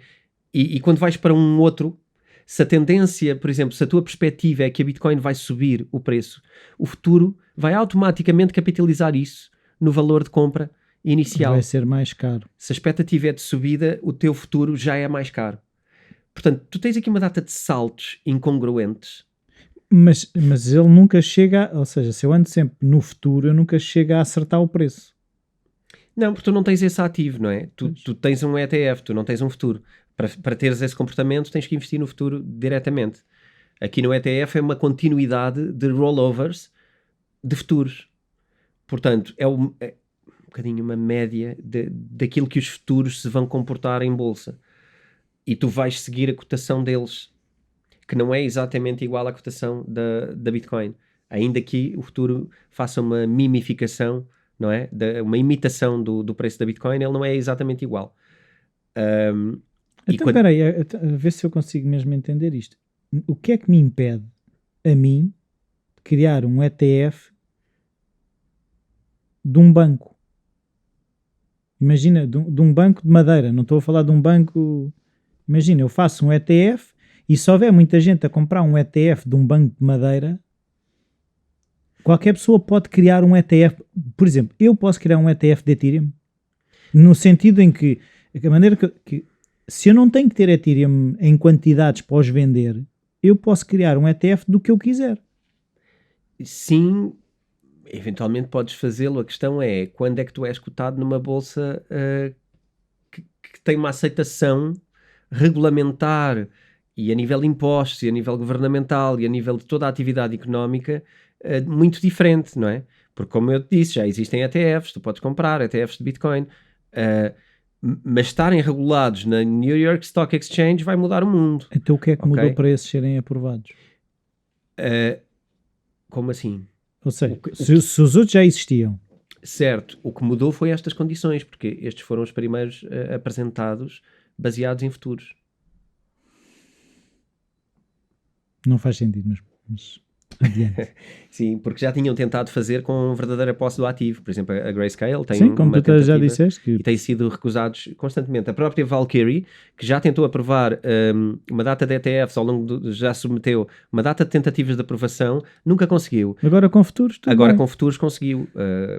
E quando vais para um outro, se a tendência, por exemplo, se a tua perspectiva é que a Bitcoin vai subir o preço, o futuro vai automaticamente capitalizar isso no valor de compra inicial. Vai ser mais caro. Se a expectativa é de subida, o teu futuro já é mais caro. Portanto, tu tens aqui uma data de saltos incongruentes. Mas ele nunca chega, ou seja, se eu ando sempre no futuro, eu nunca chego a acertar o preço. Não, porque tu não tens esse ativo, não é? Tu tens um ETF, tu não tens um futuro. Para teres esse comportamento, tens que investir no futuro diretamente. Aqui no ETF é uma continuidade de rollovers de futuros. Portanto, é um bocadinho uma média daquilo que os futuros se vão comportar em bolsa. E tu vais seguir a cotação deles, que não é exatamente igual à cotação da Bitcoin. Ainda que o futuro faça uma mimificação, não é? Uma imitação do preço da Bitcoin, ele não é exatamente igual. Então, espera aí, a ver se eu consigo mesmo entender isto. O que é que me impede, a mim, criar um ETF de um banco. Imagina, de um banco de madeira. Não estou a falar de um banco... Imagina, eu faço um ETF e se houver muita gente a comprar um ETF de um banco de madeira, qualquer pessoa pode criar um ETF. Por exemplo, eu posso criar um ETF de Ethereum, no sentido em que a maneira que se eu não tenho que ter Ethereum em quantidades para os vender, eu posso criar um ETF do que eu quiser. Sim, eventualmente podes fazê-lo. A questão é, quando é que tu és cotado numa bolsa que tem uma aceitação regulamentar e a nível de impostos, e a nível governamental, e a nível de toda a atividade económica muito diferente, não é? Porque, como eu te disse, já existem ETFs, tu podes comprar ETFs de Bitcoin, mas estarem regulados na New York Stock Exchange vai mudar o mundo. Então o que é que mudou para esses serem aprovados? Como assim? Ou seja, se os outros já existiam. Certo, o que mudou foi estas condições, porque estes foram os primeiros apresentados baseados em futuros. Não faz sentido, mas adiante. Sim, porque já tinham tentado fazer com verdadeira posse do ativo. Por exemplo, a Grayscale tem Sim, como tu já disseste, e têm sido recusados constantemente. A própria Valkyrie, que já tentou aprovar uma data de ETFs ao longo já submeteu uma data de tentativas de aprovação, nunca conseguiu. Agora com futuros com futuros conseguiu.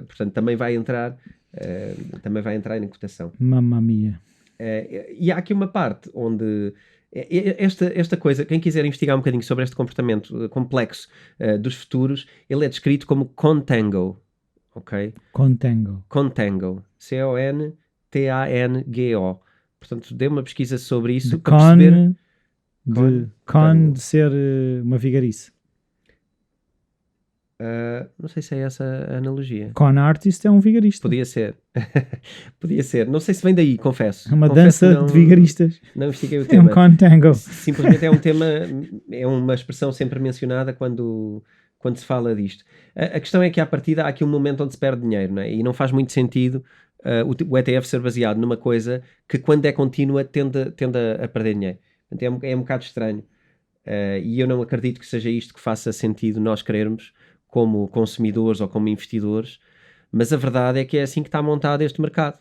Portanto, também vai entrar em cotação. Mamma mia. E há aqui uma parte onde esta coisa, quem quiser investigar um bocadinho sobre este comportamento complexo dos futuros, ele é descrito como contango, ok? Contango. C-O-N-T-A-N-G-O. Portanto, dê uma pesquisa sobre isso para perceber... de ser uma vigarice. Não sei se é essa a analogia. Con artist é um vigarista. Podia ser. Podia ser. Não sei se vem daí, confesso. É uma dança de vigaristas. Não investiguei o tema. É um contango. Simplesmente é um tema, é uma expressão sempre mencionada quando se fala disto. A questão é que à partida há aqui um momento onde se perde dinheiro, não é? E não faz muito sentido o ETF ser baseado numa coisa que, quando é contínua, tende a perder dinheiro. Portanto, é um bocado estranho. E eu não acredito que seja isto que faça sentido nós querermos como consumidores ou como investidores, mas a verdade é que é assim que está montado este mercado.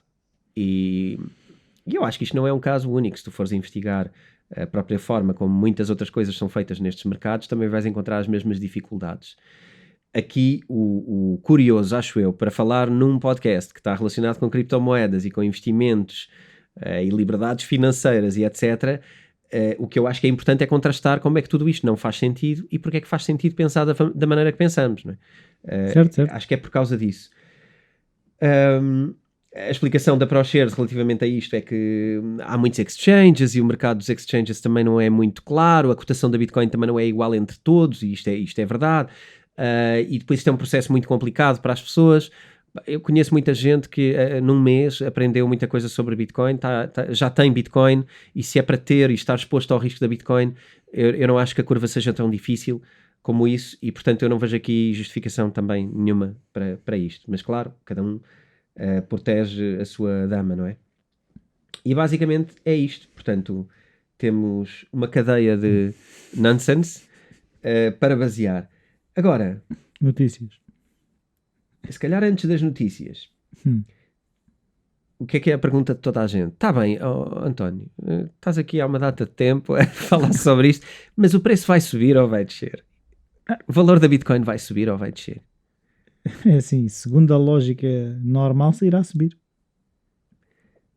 E eu acho que isto não é um caso único. Se tu fores investigar a própria forma como muitas outras coisas são feitas nestes mercados, também vais encontrar as mesmas dificuldades. Aqui, o curioso, acho eu, para falar num podcast que está relacionado com criptomoedas e com investimentos e liberdades financeiras e etc., o que eu acho que é importante é contrastar como é que tudo isto não faz sentido e porque é que faz sentido pensar da maneira que pensamos, não é? Certo. Acho que é por causa disso. A explicação da ProShares relativamente a isto é que há muitos exchanges e o mercado dos exchanges também não é muito claro, a cotação da Bitcoin também não é igual entre todos, e isto é verdade, e depois isto é um processo muito complicado para as pessoas. Eu conheço muita gente que num mês aprendeu muita coisa sobre Bitcoin, já tem Bitcoin, e se é para ter e estar exposto ao risco da Bitcoin, eu não acho que a curva seja tão difícil como isso, e portanto eu não vejo aqui justificação também nenhuma para isto. Mas claro, cada um protege a sua dama, não é? E basicamente é isto. Portanto, temos uma cadeia de nonsense para basear. Agora... Notícias. Se calhar antes das notícias, o que é a pergunta de toda a gente? Está bem, António, estás aqui há uma data de tempo a falar sobre isto, mas o preço vai subir ou vai descer? O valor da Bitcoin vai subir ou vai descer? É assim, segundo a lógica normal, irá subir.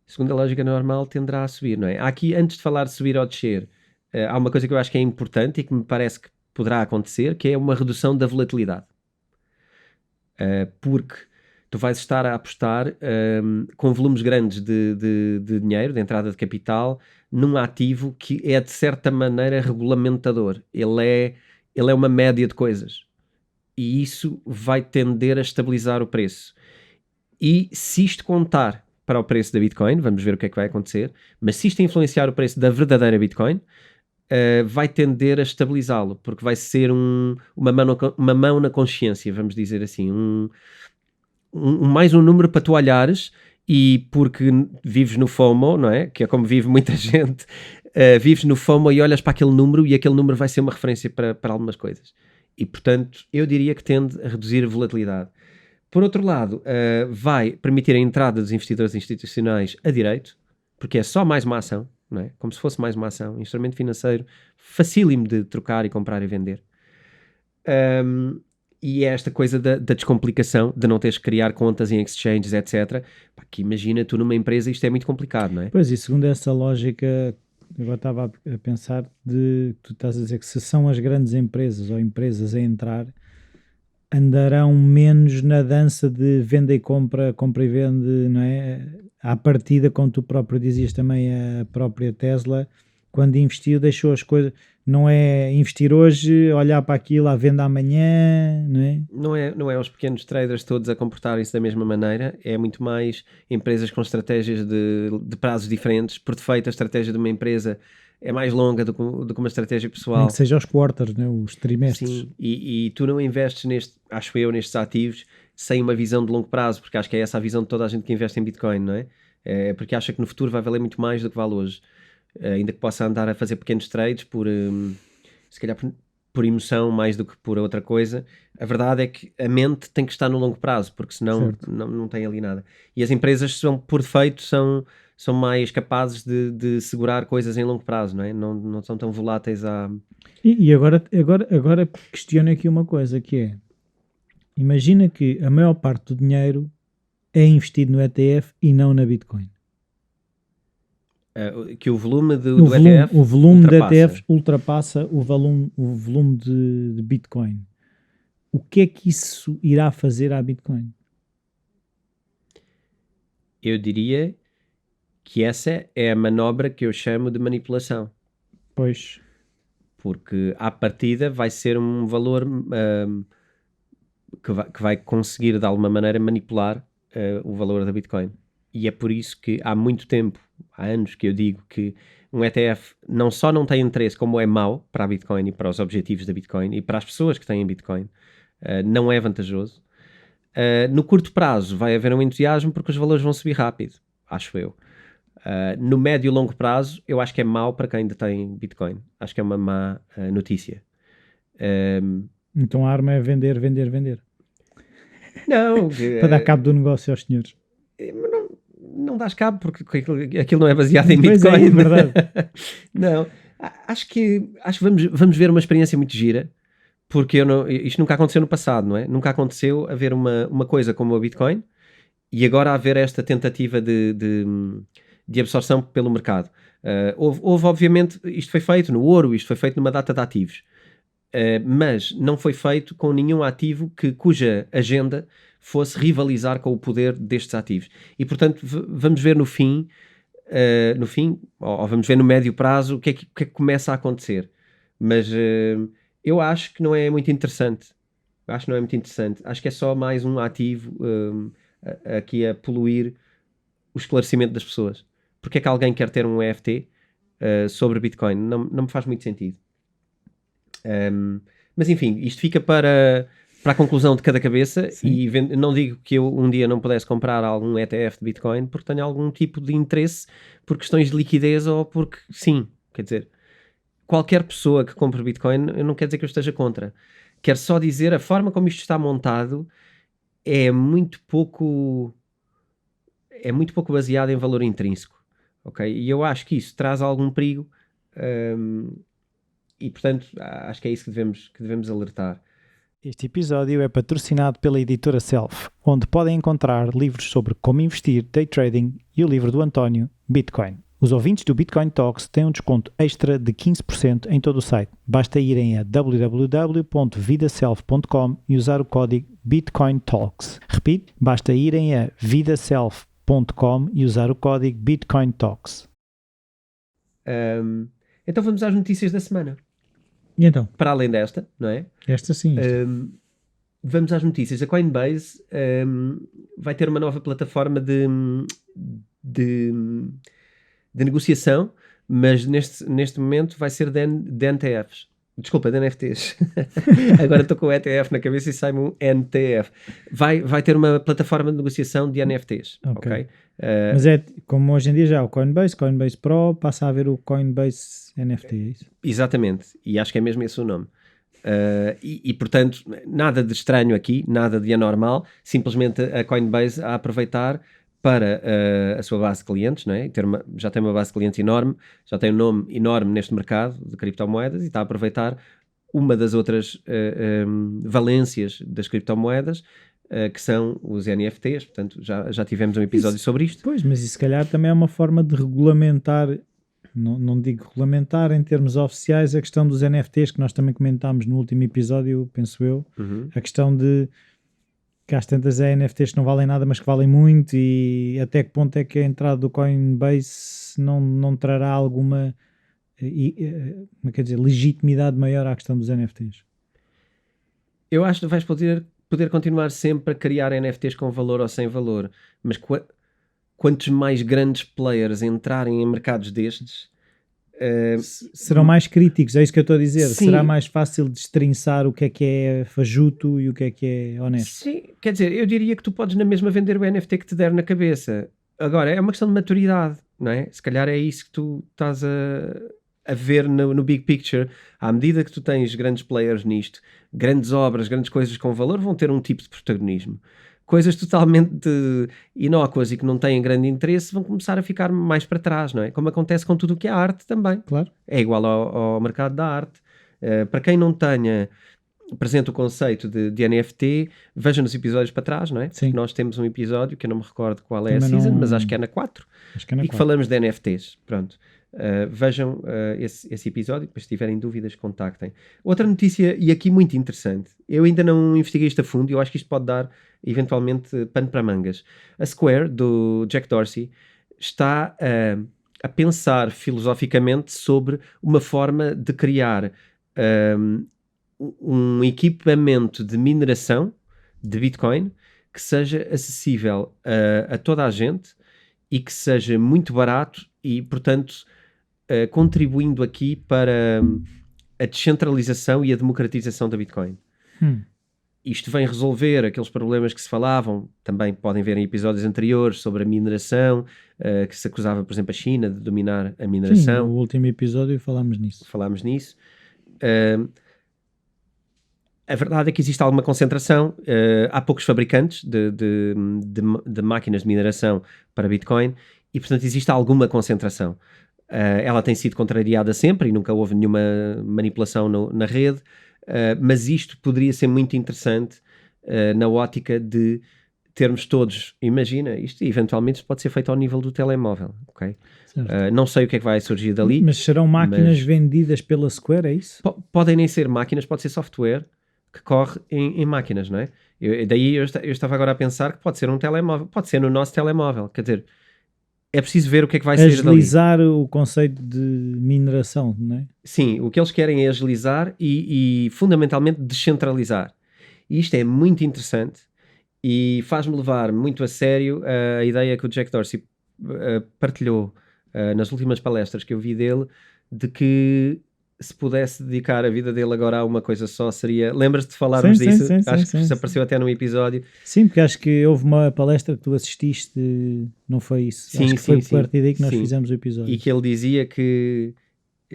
Segundo a lógica normal, tenderá a subir, não é? Aqui, antes de falar de subir ou descer, há uma coisa que eu acho que é importante e que me parece que poderá acontecer, que é uma redução da volatilidade. Porque tu vais estar a apostar com volumes grandes de dinheiro, de entrada de capital, num ativo que é de certa maneira regulamentador. Ele é uma média de coisas. E isso vai tender a estabilizar o preço. E se isto contar para o preço da Bitcoin, vamos ver o que é que vai acontecer, mas se isto influenciar o preço da verdadeira Bitcoin, vai tender a estabilizá-lo, porque vai ser uma mão na consciência, vamos dizer assim, mais um número para tu olhares, e porque vives no FOMO, não é? Que é como vive muita gente, vives no FOMO e olhas para aquele número, e aquele número vai ser uma referência para algumas coisas. E, portanto, eu diria que tende a reduzir a volatilidade. Por outro lado, vai permitir a entrada dos investidores institucionais a direito, porque é só mais uma ação, não é? Como se fosse mais uma ação, instrumento financeiro facílimo de trocar e comprar e vender. E é esta coisa da descomplicação, de não teres que criar contas em exchanges, etc. Pá, que imagina, tu numa empresa isto é muito complicado, não é? Pois, e segundo essa lógica, agora estava a pensar tu estás a dizer que se são as grandes empresas ou empresas a entrar, andarão menos na dança de venda e compra, compra e vende, não é? À partida, como tu próprio dizias também, a própria Tesla, quando investiu, deixou as coisas, não é investir hoje, olhar para aquilo, à venda amanhã, não é? Não é os pequenos traders todos a comportarem-se da mesma maneira, é muito mais empresas com estratégias de prazos diferentes. Por defeito, a estratégia de uma empresa é mais longa do que uma estratégia pessoal. Nem que seja os quarters, né? Os trimestres. Sim, e tu não investes nestes ativos sem uma visão de longo prazo, porque acho que é essa a visão de toda a gente que investe em Bitcoin, não é? É porque acha que no futuro vai valer muito mais do que vale hoje. Ainda que possa andar a fazer pequenos trades se calhar por emoção mais do que por outra coisa, a verdade é que a mente tem que estar no longo prazo, porque senão não tem ali nada. E as empresas por defeito são mais capazes de segurar coisas em longo prazo, não é? Não são tão voláteis a... E agora questiono aqui uma coisa, que é, imagina que a maior parte do dinheiro é investido no ETF e não na Bitcoin. Que o volume do ETF o volume de ETFs ultrapassa o volume de Bitcoin. O que é que isso irá fazer à Bitcoin? Eu diria que essa é a manobra que eu chamo de manipulação. Pois. Porque à partida vai ser um valor que vai conseguir de alguma maneira manipular o valor da Bitcoin. E é por isso que há muito tempo, há anos que eu digo que um ETF não só não tem interesse, como é mau para a Bitcoin e para os objetivos da Bitcoin e para as pessoas que têm Bitcoin, não é vantajoso. No curto prazo vai haver um entusiasmo porque os valores vão subir rápido, acho eu. No médio e longo prazo, eu acho que é mau para quem ainda tem Bitcoin. Acho que é uma má notícia. Então a arma é vender. Não. Para dar cabo do negócio aos senhores. Não dás cabo porque aquilo não é baseado em Bitcoin. Pois é verdade. Não. Acho que vamos ver uma experiência muito gira, porque isto nunca aconteceu no passado, não é? Nunca aconteceu haver uma coisa como a Bitcoin e agora haver esta tentativa de absorção pelo mercado. Houve, obviamente, isto foi feito no ouro, isto foi feito numa data de ativos, mas não foi feito com nenhum ativo cuja agenda fosse rivalizar com o poder destes ativos. E, portanto, vamos ver no fim, ou vamos ver no médio prazo, o que é que começa a acontecer. Mas eu acho que não é muito interessante. Acho que é só mais um ativo aqui a poluir o esclarecimento das pessoas. Porque é que alguém quer ter um EFT sobre Bitcoin? Não me faz muito sentido. Mas enfim, isto fica para a conclusão de cada cabeça. Sim. E não digo que eu um dia não pudesse comprar algum ETF de Bitcoin porque tenho algum tipo de interesse por questões de liquidez ou porque sim, quer dizer, qualquer pessoa que compre Bitcoin, não quer dizer que eu esteja contra. Quero só dizer, a forma como isto está montado é muito pouco baseado em valor intrínseco, ok? E eu acho que isso traz algum perigo e, portanto, acho que é isso que devemos alertar. Este episódio é patrocinado pela editora Self, onde podem encontrar livros sobre como investir, day trading e o livro do António, Bitcoin. Os ouvintes do Bitcoin Talks têm um desconto extra de 15% em todo o site. Basta irem a www.vidaself.com e usar o código Bitcoin Talks. Repito, basta irem a vidaself.com e usar o código Bitcoin Talks. Então vamos às notícias da semana. E então? Para além desta, não é? Esta sim. Vamos às notícias. A Coinbase vai ter uma nova plataforma de negociação, mas neste momento vai ser de NTFs. Desculpa, de NFTs. Agora estou com o ETF na cabeça e sai-me um NTF. Vai ter uma plataforma de negociação de NFTs. Ok? Mas é como hoje em dia já o Coinbase Pro, passa a haver o Coinbase NFT, é isso? Exatamente. E acho que é mesmo esse o nome. Portanto, nada de estranho aqui, nada de anormal, simplesmente a Coinbase a aproveitar para a sua base de clientes, não é? Já tem uma base de clientes enorme, já tem um nome enorme neste mercado de criptomoedas e está a aproveitar uma das outras valências das criptomoedas, que são os NFTs. Portanto, já tivemos um episódio sobre isto. Pois, mas isso se calhar também é uma forma de regulamentar, não digo regulamentar em termos oficiais, a questão dos NFTs, que nós também comentámos no último episódio, penso eu, a questão de que às tantas é NFTs que não valem nada, mas que valem muito, e até que ponto é que a entrada do Coinbase não trará alguma legitimidade maior à questão dos NFTs? Eu acho que vais poder continuar sempre a criar NFTs com valor ou sem valor, mas quantos mais grandes players entrarem em mercados destes, serão mais críticos, é isso que eu estou a dizer. Sim. Será mais fácil destrinçar o que é fajuto e o que é honesto. Sim, quer dizer, eu diria que tu podes na mesma vender o NFT que te der na cabeça. Agora, é uma questão de maturidade, não é? Se calhar é isso que tu estás a ver no big picture. À medida que tu tens grandes players nisto, grandes obras, grandes coisas com valor, vão ter um tipo de protagonismo. Coisas totalmente inócuas e que não têm grande interesse vão começar a ficar mais para trás, não é? Como acontece com tudo o que é arte também. Claro. É igual ao mercado da arte. Para quem não tenha presente o conceito de NFT, veja nos episódios para trás, não é? Sim. Nós temos um episódio que eu não me recordo qual é Também a season, mas acho que é na 4. Acho que é na e que 4. falamos de NFTs. Pronto. Vejam esse episódio, depois se tiverem dúvidas, contactem. Outra notícia, e aqui muito interessante, eu ainda não investiguei isto a fundo, eu acho que isto pode dar eventualmente pano para mangas. A Square, do Jack Dorsey, está a pensar filosoficamente sobre uma forma de criar um equipamento de mineração de Bitcoin que seja acessível a toda a gente e que seja muito barato e, portanto, contribuindo aqui para a descentralização e a democratização da Bitcoin. Isto vem resolver aqueles problemas que se falavam, também podem ver em episódios anteriores, sobre a mineração, que se acusava, por exemplo, a China de dominar a mineração. Sim, no último episódio falámos nisso. A verdade é que existe alguma concentração. Há poucos fabricantes de máquinas de mineração para Bitcoin e, portanto, existe alguma concentração. Ela tem sido contrariada sempre e nunca houve nenhuma manipulação na rede, mas isto poderia ser muito interessante na ótica de termos todos, imagina, isto eventualmente pode ser feito ao nível do telemóvel, ok? Não sei o que é que vai surgir dali. Mas serão máquinas vendidas pela Square, é isso? Podem nem ser máquinas, pode ser software que corre em máquinas, não é? Daí eu estava agora a pensar que pode ser um telemóvel, pode ser no nosso telemóvel, quer dizer, é preciso ver o que é que vai sair dali. Agilizar o conceito de mineração, não é? Sim, o que eles querem é agilizar e fundamentalmente descentralizar. E isto é muito interessante e faz-me levar muito a sério a ideia que o Jack Dorsey partilhou nas últimas palestras que eu vi dele, de que se pudesse dedicar a vida dele agora a uma coisa só, seria... Lembras-te de falarmos disso? Acho que apareceu até num episódio. Sim, porque acho que houve uma palestra que tu assististe, não foi isso? Sim, acho que foi por partir daí que nós fizemos o episódio. E que ele dizia que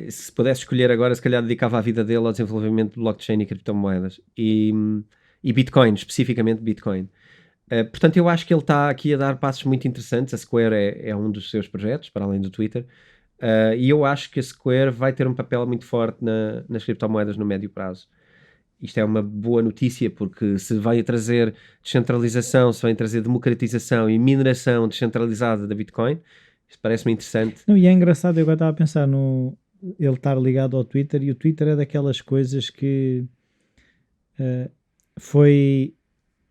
se pudesse escolher agora, se calhar dedicava a vida dele ao desenvolvimento de blockchain e criptomoedas. E Bitcoin, especificamente Bitcoin. Portanto, eu acho que ele está aqui a dar passos muito interessantes. A Square é um dos seus projetos, para além do Twitter. E eu acho que a Square vai ter um papel muito forte nas criptomoedas no médio prazo. Isto é uma boa notícia, porque se vai trazer descentralização, se vai trazer democratização e mineração descentralizada da Bitcoin, isto parece-me interessante. Não, e é engraçado, eu agora estava a pensar no ele estar ligado ao Twitter, e o Twitter é daquelas coisas que foi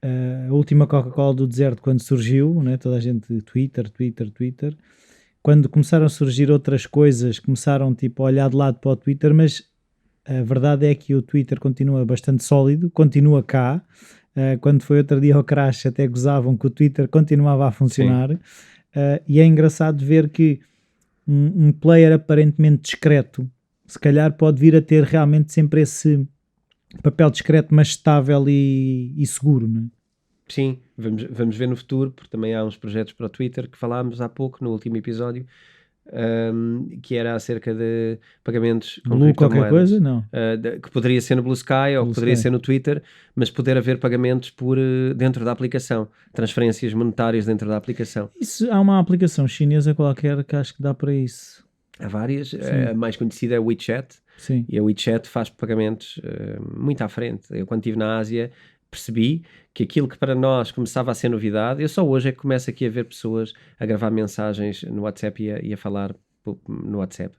a última Coca-Cola do deserto quando surgiu, né? Toda a gente Twitter. Quando começaram a surgir outras coisas, começaram tipo a olhar de lado para o Twitter, mas a verdade é que o Twitter continua bastante sólido, continua cá. Quando foi outro dia ao crash, até gozavam que o Twitter continuava a funcionar. E é engraçado ver que um player aparentemente discreto, se calhar pode vir a ter realmente sempre esse papel discreto, mas estável e seguro, não é? Sim, vamos ver no futuro, porque também há uns projetos para o Twitter que falámos há pouco, no último episódio, que era acerca de pagamentos com Blue qualquer coisa? Não. Que poderia ser no Blue Sky ou que poderia ser no Twitter, mas poder haver pagamentos dentro da aplicação, transferências monetárias dentro da aplicação. Isso, há uma aplicação chinesa qualquer que acho que dá para isso. Há várias, a mais conhecida é o WeChat. Sim. E a WeChat faz pagamentos muito à frente. Eu, quando estive na Ásia, percebi que aquilo que para nós começava a ser novidade, eu só hoje é que começo aqui a ver pessoas a gravar mensagens no WhatsApp e a falar no WhatsApp.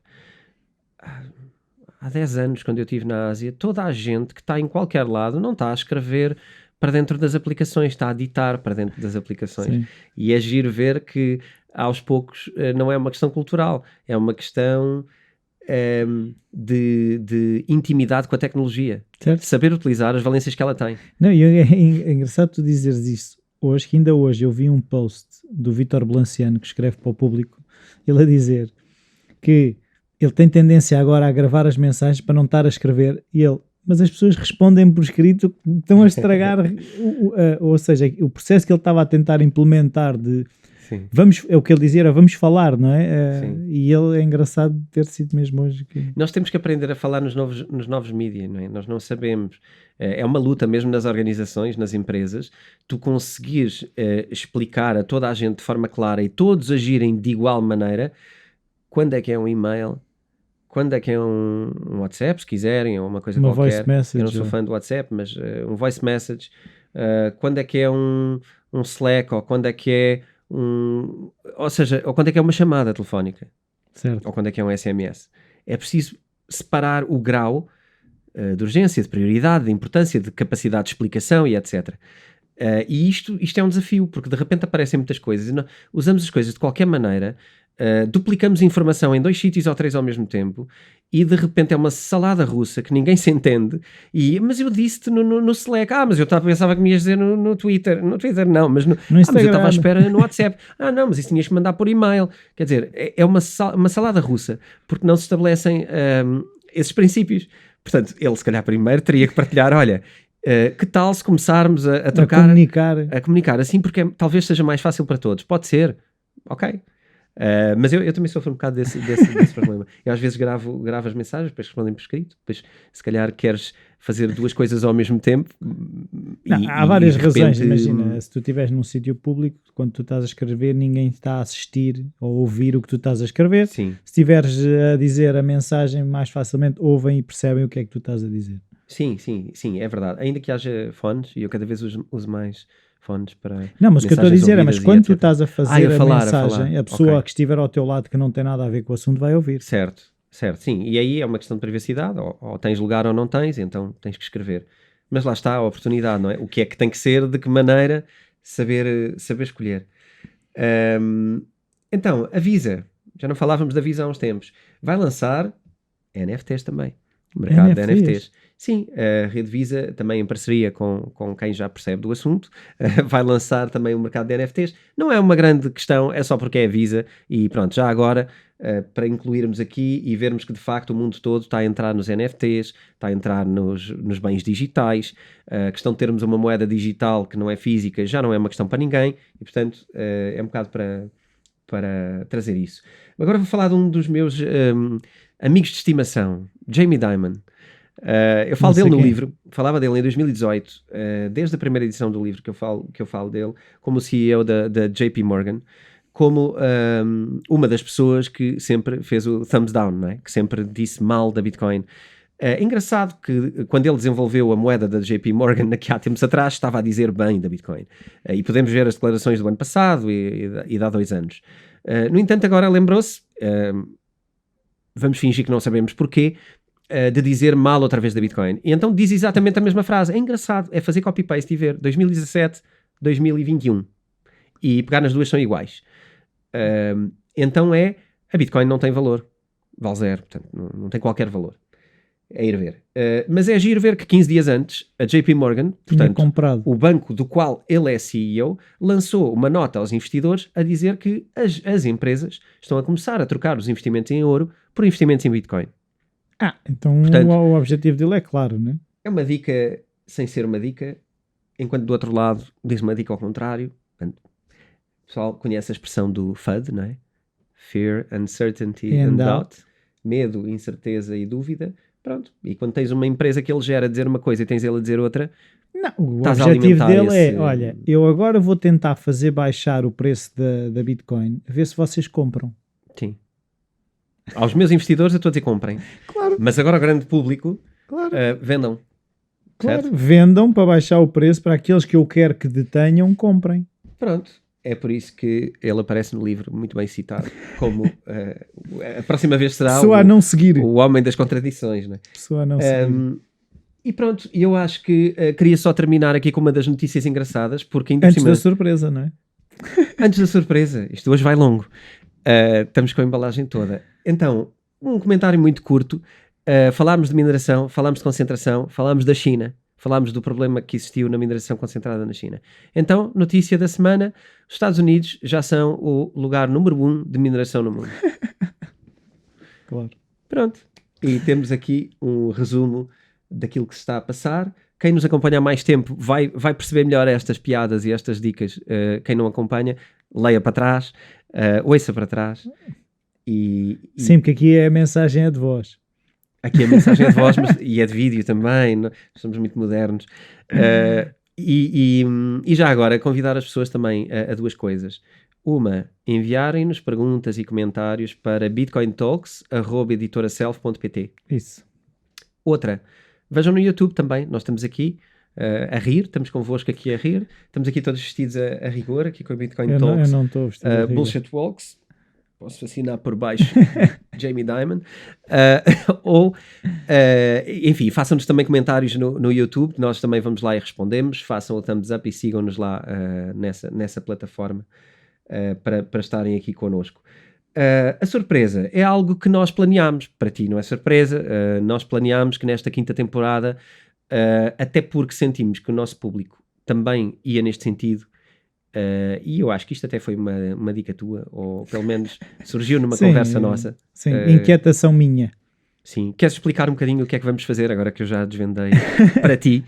Há 10 anos, quando eu estive na Ásia, toda a gente que está em qualquer lado não está a escrever para dentro das aplicações, está a ditar para dentro das aplicações. Sim. E é giro ver que, aos poucos, não é uma questão cultural, é uma questão de intimidade com a tecnologia, certo. De saber utilizar as valências que ela tem. Não, é engraçado tu dizeres isso hoje, que ainda hoje eu vi um post do Vítor Blanciano que escreve para o Público, ele a dizer que ele tem tendência agora a gravar as mensagens para não estar a escrever, e ele, mas as pessoas respondem por escrito, estão a estragar ou seja, o processo que ele estava a tentar implementar de é o que ele dizia, era vamos falar, não é? E ele é engraçado ter sido mesmo hoje. Nós temos que aprender a falar nos novos mídias, não é? Nós não sabemos. É uma luta mesmo nas organizações, nas empresas, tu conseguires explicar a toda a gente de forma clara e todos agirem de igual maneira quando é que é um e-mail, quando é que é um WhatsApp, se quiserem, ou uma coisa uma qualquer. Voice message, eu não sou fã do WhatsApp, mas um voice message, quando é que é um Slack, ou quando é que é ou seja, ou quando é que é uma chamada telefónica, certo. ou quando é que é um SMS. É preciso separar o grau de urgência, de prioridade, de importância, de capacidade de explicação e etc. E isto é um desafio, porque de repente aparecem muitas coisas e usamos as coisas de qualquer maneira, duplicamos informação em 2 sítios ou 3 ao mesmo tempo, e de repente é uma salada russa que ninguém se entende. Mas eu disse-te no Slack, mas eu pensava que me ias dizer no Twitter. No Twitter não, mas mas eu estava à espera no WhatsApp. Não, mas isso tinhas que mandar por e-mail. Quer dizer, é uma salada russa, porque não se estabelecem esses princípios. Portanto, ele se calhar primeiro teria que partilhar, olha, que tal se começarmos a trocar, a comunicar assim, porque talvez seja mais fácil para todos. Pode ser, ok. Mas eu também sofro um bocado desse problema. Eu às vezes gravo as mensagens, depois respondem por escrito, depois se calhar queres fazer 2 coisas ao mesmo tempo. Há várias razões, imagina, se tu estiveres num sítio público, quando tu estás a escrever, ninguém está a assistir ou ouvir o que tu estás a escrever. Sim. Se estiveres a dizer a mensagem, mais facilmente ouvem e percebem o que é que tu estás a dizer. Sim, é verdade. Ainda que haja fones, e eu cada vez uso mais fones para... Não, mas o que eu estou a dizer mas quando tu estás a fazer a mensagem, a pessoa que estiver ao teu lado que não tem nada a ver com o assunto vai ouvir. Certo, sim. E aí é uma questão de privacidade, ou tens lugar ou não tens, então tens que escrever. Mas lá está a oportunidade, não é? O que é que tem que ser, de que maneira, saber escolher. Então, a Visa, já não falávamos da Visa há uns tempos, vai lançar NFTs também. O mercado de NFTs. Sim, a Rede Visa, também em parceria com quem já percebe do assunto, vai lançar também o mercado de NFTs. Não é uma grande questão, é só porque é a Visa e pronto, já agora, para incluirmos aqui e vermos que de facto o mundo todo está a entrar nos NFTs, está a entrar nos bens digitais, a questão de termos uma moeda digital que não é física já não é uma questão para ninguém e portanto é um bocado para trazer isso. Agora vou falar de um dos meus amigos de estimação, Jamie Dimon. Eu falo dele no livro, falava dele em 2018, desde a primeira edição do livro que eu falo dele, como o CEO da JP Morgan, como uma das pessoas que sempre fez o thumbs down, não é? Que sempre disse mal da Bitcoin. É engraçado que quando ele desenvolveu a moeda da JP Morgan aqui há tempos atrás, estava a dizer bem da Bitcoin. E podemos ver as declarações do ano passado e de há 2 anos. No entanto, agora lembrou-se, vamos fingir que não sabemos porquê, de dizer mal outra vez da Bitcoin. E então diz exatamente a mesma frase. É engraçado, é fazer copy-paste e ver 2017, 2021. E pegar nas duas são iguais. Então a Bitcoin não tem valor. Vale 0, portanto não tem qualquer valor. É ir ver. Mas é giro ver que 15 dias antes, a JP Morgan, portanto, o banco do qual ele é CEO, lançou uma nota aos investidores a dizer que as empresas estão a começar a trocar os investimentos em ouro por investimentos em Bitcoin. Então portanto, o objetivo dele é claro, não é? É uma dica sem ser uma dica, enquanto do outro lado diz uma dica ao contrário. Portanto, o pessoal conhece a expressão do FUD, não é? Fear, uncertainty and doubt. Medo, incerteza e dúvida. Pronto. E quando tens uma empresa que ele gera a dizer uma coisa e tens ele a dizer outra, não, o objetivo dele é, olha, eu agora vou tentar fazer baixar o preço da Bitcoin, a ver se vocês compram. Sim. Aos meus investidores eu estou a dizer comprem. Claro. Mas agora ao grande público, claro. Vendam. Claro, certo? Vendam para baixar o preço para aqueles que eu quero que detenham, comprem. Pronto. É por isso que ele aparece no livro, muito bem citado, como a próxima vez será não seguir. O homem das contradições. Não é? Pessoa a não seguir. E pronto, eu acho que queria só terminar aqui com uma das notícias engraçadas, porque ainda antes da surpresa, não é? Antes da surpresa, isto hoje vai longo. Estamos com a embalagem toda. Então, um comentário muito curto. Falámos de mineração, falámos de concentração, falámos da China, falámos do problema que existiu na mineração concentrada na China. Então, notícia da semana, os Estados Unidos já são o lugar número 1 de mineração no mundo. Claro. Pronto. E temos aqui um resumo daquilo que se está a passar. Quem nos acompanha há mais tempo vai perceber melhor estas piadas e estas dicas. Quem não acompanha, leia para trás, ouça para trás. Sim, porque aqui a mensagem é de voz. Aqui a mensagem é de voz, e é de vídeo também, não? Somos muito modernos. E já agora, convidar as pessoas também a duas coisas. Uma, enviarem-nos perguntas e comentários para bitcointalks@editoraself.pt. Isso. Outra, vejam no YouTube também, nós estamos aqui a rir, estamos convosco aqui a rir, estamos aqui todos vestidos a rigor, aqui com a Bitcoin Talks. Eu não estou vestido a rigor. Bullshit Walks, posso assinar por baixo Jamie Dimon. Enfim, façam-nos também comentários no YouTube, que nós também vamos lá e respondemos. Façam o thumbs up e sigam-nos lá nessa plataforma para estarem aqui connosco. A surpresa é algo que nós planeámos. Para ti não é surpresa. Nós planeámos que nesta quinta temporada, até porque sentimos que o nosso público também ia neste sentido, e eu acho que isto até foi uma dica tua, ou pelo menos surgiu numa conversa nossa. Sim, inquietação minha. Sim, queres explicar um bocadinho o que é que vamos fazer agora que eu já desvendei para ti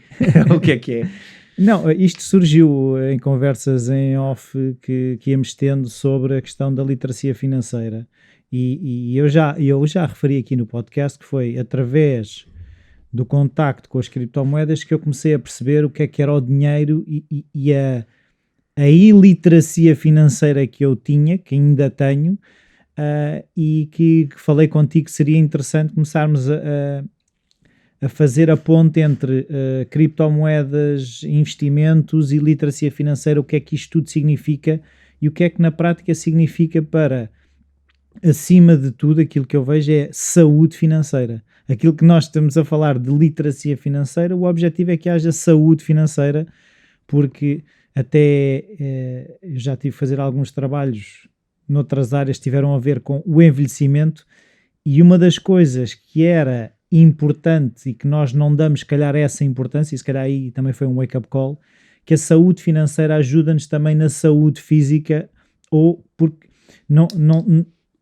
o que é? Não, isto surgiu em conversas em off que íamos tendo sobre a questão da literacia financeira, e eu já referi aqui no podcast que foi através do contacto com as criptomoedas que eu comecei a perceber o que era o dinheiro e a iliteracia financeira que eu tinha, que ainda tenho, e que falei contigo que seria interessante começarmos a fazer a ponte entre criptomoedas, investimentos e literacia financeira, o que é que isto tudo significa e o que é que na prática significa para, acima de tudo, aquilo que eu vejo é saúde financeira. Aquilo que nós estamos a falar de literacia financeira, o objetivo é que haja saúde financeira, porque até eu já tive a fazer alguns trabalhos noutras áreas que tiveram a ver com o envelhecimento, e uma das coisas que era importante e que nós não damos, se calhar, essa importância, e se calhar aí também foi um wake-up call, que a saúde financeira ajuda-nos também na saúde física, ou porque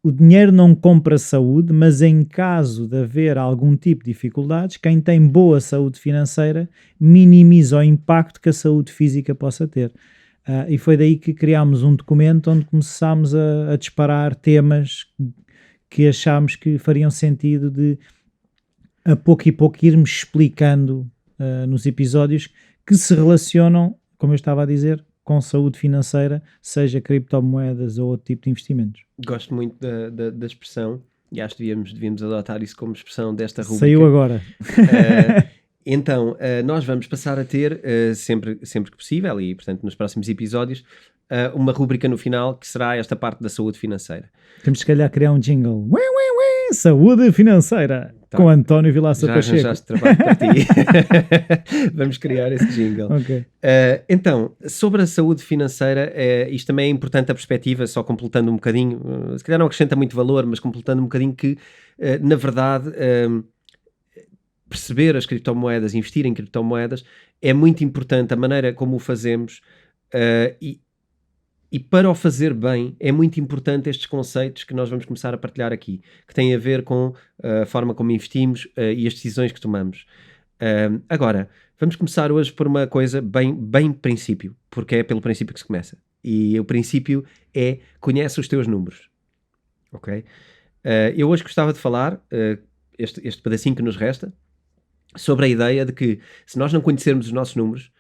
o dinheiro não compra saúde, mas em caso de haver algum tipo de dificuldades, quem tem boa saúde financeira minimiza o impacto que a saúde física possa ter. E foi daí que criámos um documento onde começámos a disparar temas que achámos que fariam sentido de, a pouco e pouco, irmos explicando nos episódios que se relacionam, como eu estava a dizer, com saúde financeira, seja criptomoedas ou outro tipo de investimentos. Gosto muito da expressão, e acho que devíamos adotar isso como expressão desta rubrica. Saiu agora. Então, nós vamos passar a ter, sempre que possível, e portanto nos próximos episódios, uma rubrica no final que será esta parte da saúde financeira. Temos se calhar criar um jingle. Saúde financeira, tá, com António Vilaça Pacheco. Já arranjaste trabalho para ti. Vamos criar esse jingle. Okay. Então, sobre a saúde financeira, isto também é importante a perspectiva, só completando um bocadinho, se calhar não acrescenta muito valor, mas completando um bocadinho que, na verdade, perceber as criptomoedas, investir em criptomoedas, é muito importante a maneira como o fazemos, e para o fazer bem, é muito importante estes conceitos que nós vamos começar a partilhar aqui, que têm a ver com a forma como investimos e as decisões que tomamos. Agora, vamos começar hoje por uma coisa bem princípio, porque é pelo princípio que se começa. E o princípio é: conhece os teus números. Ok? Eu hoje gostava de falar, este pedacinho que nos resta, sobre a ideia de que se nós não conhecermos os nossos números,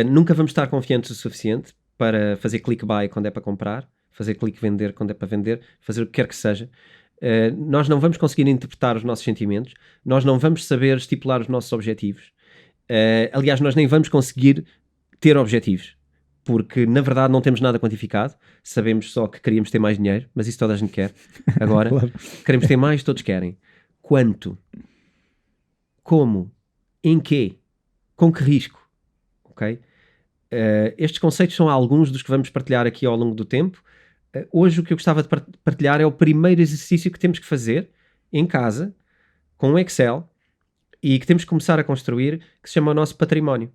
nunca vamos estar confiantes o suficiente para fazer click buy quando é para comprar, fazer click vender quando é para vender, fazer o que quer que seja. Nós não vamos conseguir interpretar os nossos sentimentos, nós não vamos saber estipular os nossos objetivos. Aliás, nós nem vamos conseguir ter objetivos, porque na verdade não temos nada quantificado, sabemos só que queríamos ter mais dinheiro, mas isso toda a gente quer. Agora, claro. Queremos ter mais, todos querem. Quanto? Como? Em quê? Com que risco? Ok? Estes conceitos são alguns dos que vamos partilhar aqui ao longo do tempo. Hoje o que eu gostava de partilhar é o primeiro exercício que temos que fazer em casa, com um Excel, e que temos que começar a construir, que se chama o nosso património.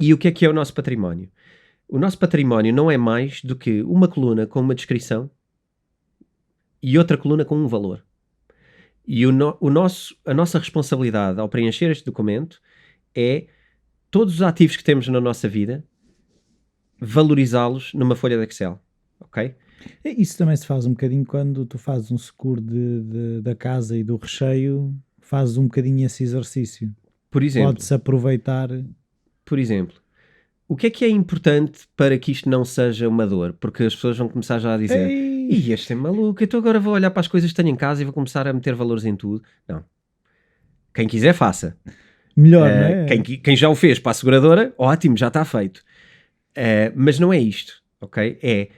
E o que é o nosso património? O nosso património não é mais do que uma coluna com uma descrição e outra coluna com um valor. E a nossa responsabilidade ao preencher este documento é todos os ativos que temos na nossa vida, valorizá-los numa folha de Excel. Ok? Isso também se faz um bocadinho quando tu fazes um seguro da casa e do recheio, fazes um bocadinho esse exercício. Por exemplo. Pode-se aproveitar. Por exemplo, o que é importante para que isto não seja uma dor? Porque as pessoas vão começar já a dizer: "Ih, este é maluco, então agora vou olhar para as coisas que tenho em casa e vou começar a meter valores em tudo." Não. Quem quiser, faça. Melhor, não é? Quem já o fez para a seguradora, ótimo, já está feito. Mas não é isto, ok? É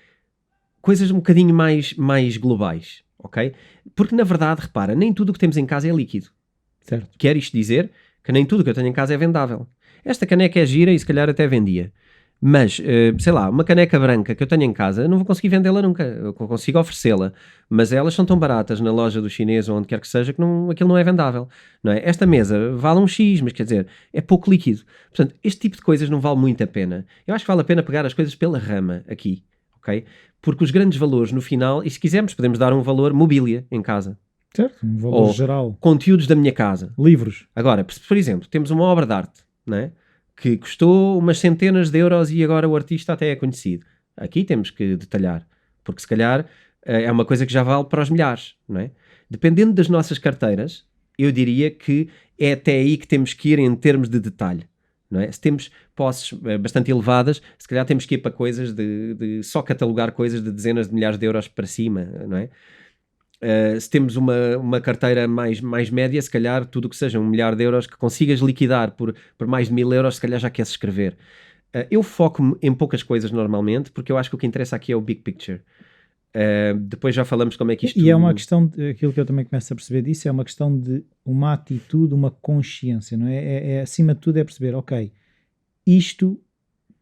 coisas um bocadinho mais globais, ok? Porque na verdade, repara, nem tudo o que temos em casa é líquido. Certo. Quer isto dizer que nem tudo o que eu tenho em casa é vendável. Esta caneca é gira e se calhar até vendia. Mas, sei lá, uma caneca branca que eu tenho em casa, não vou conseguir vendê-la nunca. Eu consigo oferecê-la. Mas elas são tão baratas na loja do chinês ou onde quer que seja que aquilo não é vendável. Não é? Esta mesa vale um X, mas quer dizer, é pouco líquido. Portanto, este tipo de coisas não vale muito a pena. Eu acho que vale a pena pegar as coisas pela rama aqui. Ok? Porque os grandes valores no final, e se quisermos podemos dar um valor mobília em casa. Certo, um valor geral. Conteúdos da minha casa. Livros. Agora, por exemplo, temos uma obra de arte, não é? Que custou umas centenas de euros e agora o artista até é conhecido. Aqui temos que detalhar, porque se calhar é uma coisa que já vale para os milhares, não é? Dependendo das nossas carteiras, eu diria que é até aí que temos que ir em termos de detalhe, não é? Se temos posses bastante elevadas, se calhar temos que ir para coisas de só catalogar coisas de dezenas de milhares de euros para cima, não é? Se temos uma carteira mais média, se calhar tudo o que seja 1 milhar de euros que consigas liquidar por mais de 1000 euros, se calhar já queres escrever. Eu foco-me em poucas coisas normalmente, porque eu acho que o que interessa aqui é o big picture. Depois já falamos como é que isto... E é uma questão, aquilo que eu também começo a perceber disso, é uma questão de uma atitude, uma consciência, não é? Acima de tudo é perceber, ok, isto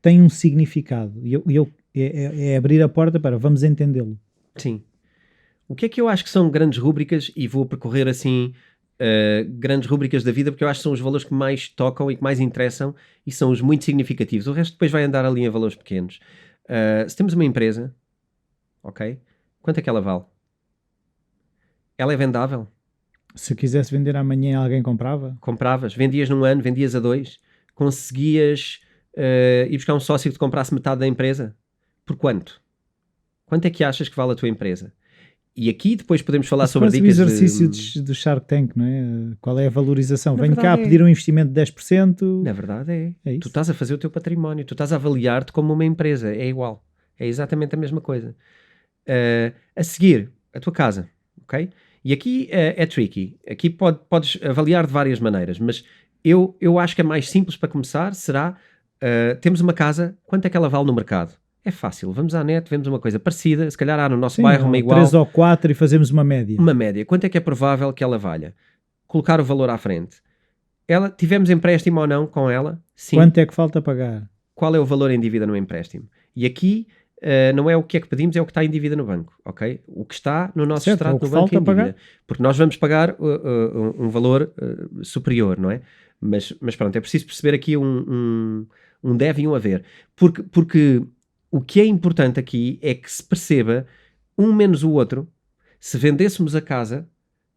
tem um significado, e é abrir a porta para vamos entendê-lo. Sim. O que é que eu acho que são grandes rúbricas, e vou percorrer assim grandes rúbricas da vida, porque eu acho que são os valores que mais tocam e que mais interessam e são os muito significativos. O resto depois vai andar ali em valores pequenos. Se temos uma empresa, ok? Quanto é que ela vale? Ela é vendável? Se quisesse vender amanhã, alguém comprava? Compravas. Vendias num ano, vendias a 2. Conseguias ir buscar um sócio que te comprasse metade da empresa? Por quanto? Quanto é que achas que vale a tua empresa? E aqui depois podemos falar sobre dicas o exercício do Shark Tank, não é? Qual é a valorização? Venho cá pedir um investimento de 10%. Na verdade é. Tu estás a fazer o teu património, tu estás a avaliar-te como uma empresa. É igual. É exatamente a mesma coisa. A seguir, a tua casa, ok? E aqui é tricky. Aqui podes avaliar de várias maneiras, mas eu acho que é mais simples para começar será, temos uma casa, quanto é que ela vale no mercado? É fácil, vamos à net, vemos uma coisa parecida, se calhar há no nosso bairro uma igual. 3 ou 4 e fazemos uma média. Uma média. Quanto é que é provável que ela valha? Colocar o valor à frente. Tivemos empréstimo ou não com ela? Sim. Quanto é que falta pagar? Qual é o valor em dívida no empréstimo? E aqui não é o que é que pedimos, é o que está em dívida no banco, ok? O que está no nosso extrato no banco em dívida. Pagar. Porque nós vamos pagar um valor superior, não é? Mas pronto, é preciso perceber aqui um deve e um haver. Porque o que é importante aqui é que se perceba um menos o outro. Se vendêssemos a casa,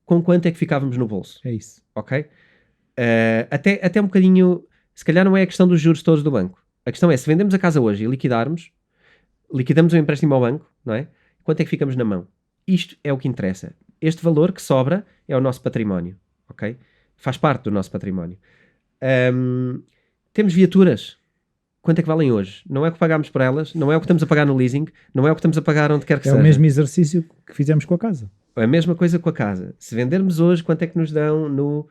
com quanto é que ficávamos no bolso? É isso. Ok? Até um bocadinho... Se calhar não é a questão dos juros todos do banco. A questão é, se vendemos a casa hoje e liquidamos o empréstimo ao banco, não é? Quanto é que ficamos na mão? isto é o que interessa. Este valor que sobra é o nosso património, ok? Faz parte do nosso património. Temos viaturas. Quanto é que valem hoje? Não é o que pagámos por elas, não é o que estamos a pagar no leasing, não é o que estamos a pagar onde quer que seja. É o mesmo exercício que fizemos com a casa. É a mesma coisa com a casa. Se vendermos hoje, quanto é que nos dão no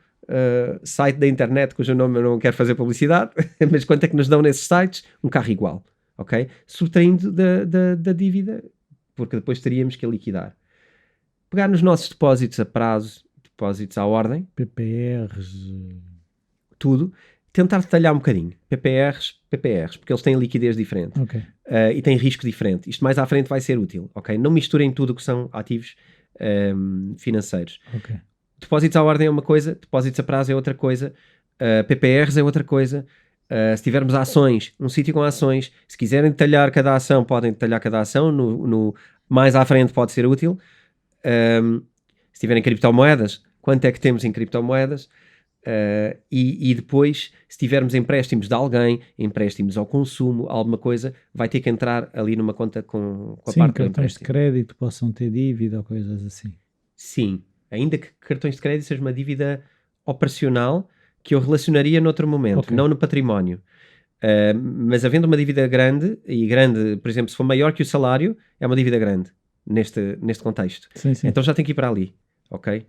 site da internet, cujo nome eu não quero fazer publicidade, mas quanto é que nos dão nesses sites? Um carro igual, ok? Subtraindo da dívida, porque depois teríamos que a liquidar. Pegar nos nossos depósitos a prazo, depósitos à ordem, PPRs, tudo, tentar detalhar um bocadinho. PPRs, porque eles têm liquidez diferente, okay. E têm risco diferente. Isto mais à frente vai ser útil, ok? Não misturem tudo o que são ativos financeiros. Okay. Depósitos à ordem é uma coisa, depósitos a prazo é outra coisa, PPRs é outra coisa. Se tivermos ações, um sítio com ações, se quiserem detalhar cada ação, podem detalhar cada ação, no mais à frente pode ser útil. Se tiverem criptomoedas, quanto é que temos em criptomoedas? E depois, se tivermos empréstimos de alguém, empréstimos ao consumo, alguma coisa, vai ter que entrar ali numa conta com a Sim, parte do cartões de crédito possam ter dívida ou coisas assim. Sim, ainda que cartões de crédito seja uma dívida operacional que eu relacionaria noutro momento, okay. não no património. Mas havendo uma dívida grande, e grande, por exemplo, se for maior que o salário, é uma dívida grande neste contexto. Sim, sim. Então já tem que ir para ali, ok?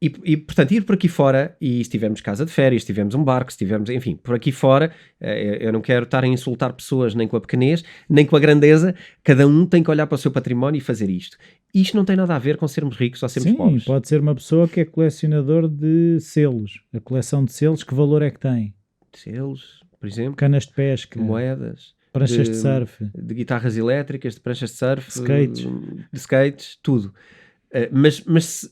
E portanto, ir por aqui fora, e se tivermos casa de férias, se tivermos um barco, se tivermos, enfim, por aqui fora, eu não quero estar a insultar pessoas nem com a pequenez, nem com a grandeza, cada um tem que olhar para o seu património e fazer isto. Isto não tem nada a ver com sermos ricos ou sermos pobres. Sim, pode ser uma pessoa que é colecionador de selos. A coleção de selos, que valor é que tem? Selos, por exemplo. Canas de pesca. Moedas. Pranchas de surf. De guitarras elétricas, de pranchas de surf. Skates. De skates, tudo. Mas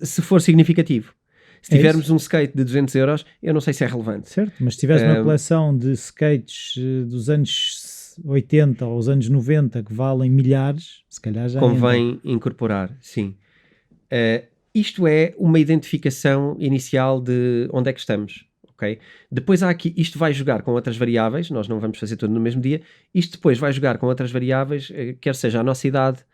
se for significativo. Se tivermos um skate de 200 euros, eu não sei se é relevante. Certo, mas se tiveres uma coleção de skates dos anos 80 ou os anos 90 que valem milhares, se calhar já convém incorporar, sim. Isto é uma identificação inicial de onde é que estamos, ok? Depois há aqui, isto vai jogar com outras variáveis, nós não vamos fazer tudo no mesmo dia, isto depois vai jogar com outras variáveis, quer seja a nossa idade,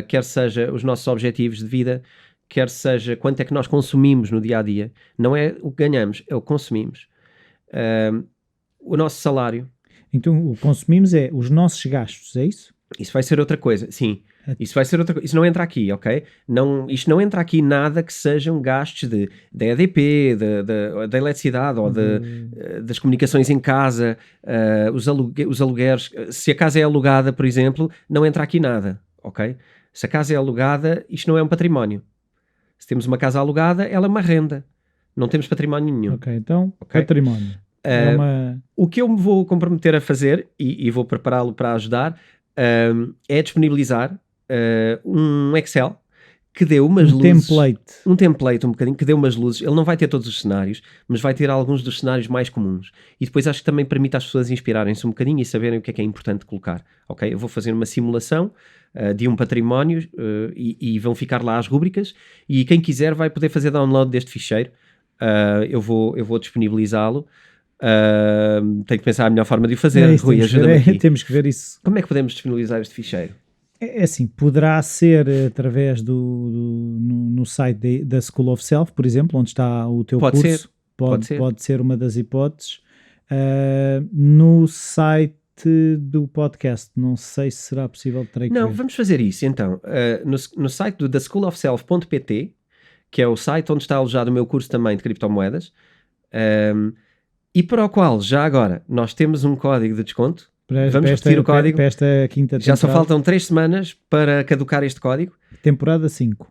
quer seja os nossos objetivos de vida, quer seja quanto é que nós consumimos no dia-a-dia. Não é o que ganhamos, é o que consumimos. O nosso salário. Então, o que consumimos é os nossos gastos, é isso? Isso vai ser outra coisa, sim. Isso vai ser outra coisa. Isso não entra aqui, ok? Isto não entra aqui nada que sejam gastos da EDP, da eletricidade ou das comunicações em casa, os alugueres. Se a casa é alugada, por exemplo, não entra aqui nada, ok? Se a casa é alugada, isto não é um património. Se temos uma casa alugada, ela é uma renda. Não temos património nenhum. Ok, então, património. O que eu me vou comprometer a fazer, e vou prepará-lo para ajudar, é disponibilizar um Excel que dê umas luzes. Um template, um bocadinho, que dê umas luzes. Ele não vai ter todos os cenários, mas vai ter alguns dos cenários mais comuns. E depois acho que também permite às pessoas inspirarem-se um bocadinho e saberem o que é importante colocar. Ok? Eu vou fazer uma simulação de um património e vão ficar lá as rúbricas, e quem quiser vai poder fazer download deste ficheiro. Eu vou disponibilizá-lo. Tenho que pensar a melhor forma de o fazer. Rui, ajuda-me aqui. Temos que ver isso. Como é que podemos disponibilizar este ficheiro? É assim, poderá ser através no site da School of Self, por exemplo, onde está o teu curso. Pode ser uma das hipóteses. No site do podcast, não sei se será possível. Não, vamos fazer isso então. No site do theschoolofself.pt, que é o site onde está alojado o meu curso também de criptomoedas, e para o qual já agora nós temos um código de desconto. Vamos repetir o código. Para esta quinta já só faltam 3 semanas para caducar este código. Temporada 5.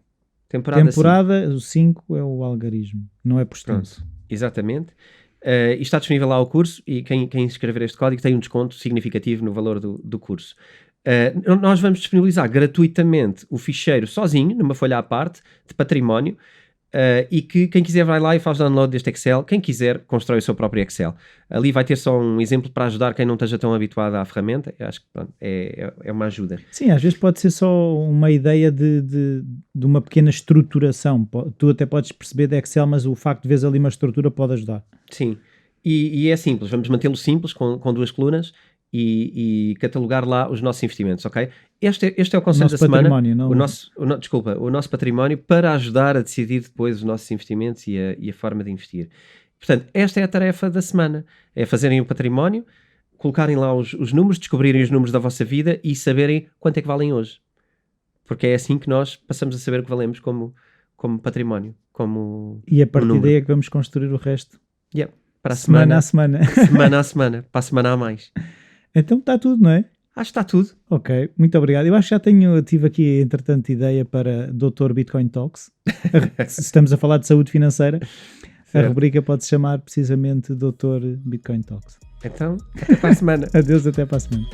Temporada 5 é o algarismo, não é por extenso. Exatamente. E está disponível lá o curso, e quem inscrever este código tem um desconto significativo no valor do curso. Nós vamos disponibilizar gratuitamente o ficheiro sozinho, numa folha à parte, de património, e que quem quiser vai lá e faz download deste Excel. Quem quiser constrói o seu próprio Excel. Ali vai ter só um exemplo para ajudar quem não esteja tão habituado à ferramenta. Eu acho que pronto, é uma ajuda. Sim, às vezes pode ser só uma ideia de uma pequena estruturação. Tu até podes perceber de Excel, mas o facto de veres ali uma estrutura pode ajudar. Sim, e é simples. Vamos mantê-lo simples, com 2 colunas, e catalogar lá os nossos investimentos, ok? Este é o conselho da semana. Não... O nosso património, para ajudar a decidir depois os nossos investimentos e a forma de investir. Portanto, esta é a tarefa da semana. É fazerem o património, colocarem lá os números, descobrirem os números da vossa vida e saberem quanto é que valem hoje. Porque é assim que nós passamos a saber o que valemos como património. E a partir daí é que vamos construir o resto. Para a semana a semana. Semana a semana. Para a semana a mais. Então está tudo, não é? Acho que está tudo. Ok, muito obrigado. Eu acho que já tive aqui, entretanto, ideia para Dr. Bitcoin Talks. Se estamos a falar de saúde financeira, a rubrica pode se chamar precisamente Dr. Bitcoin Talks. Então, até para a semana. Adeus, até para a semana.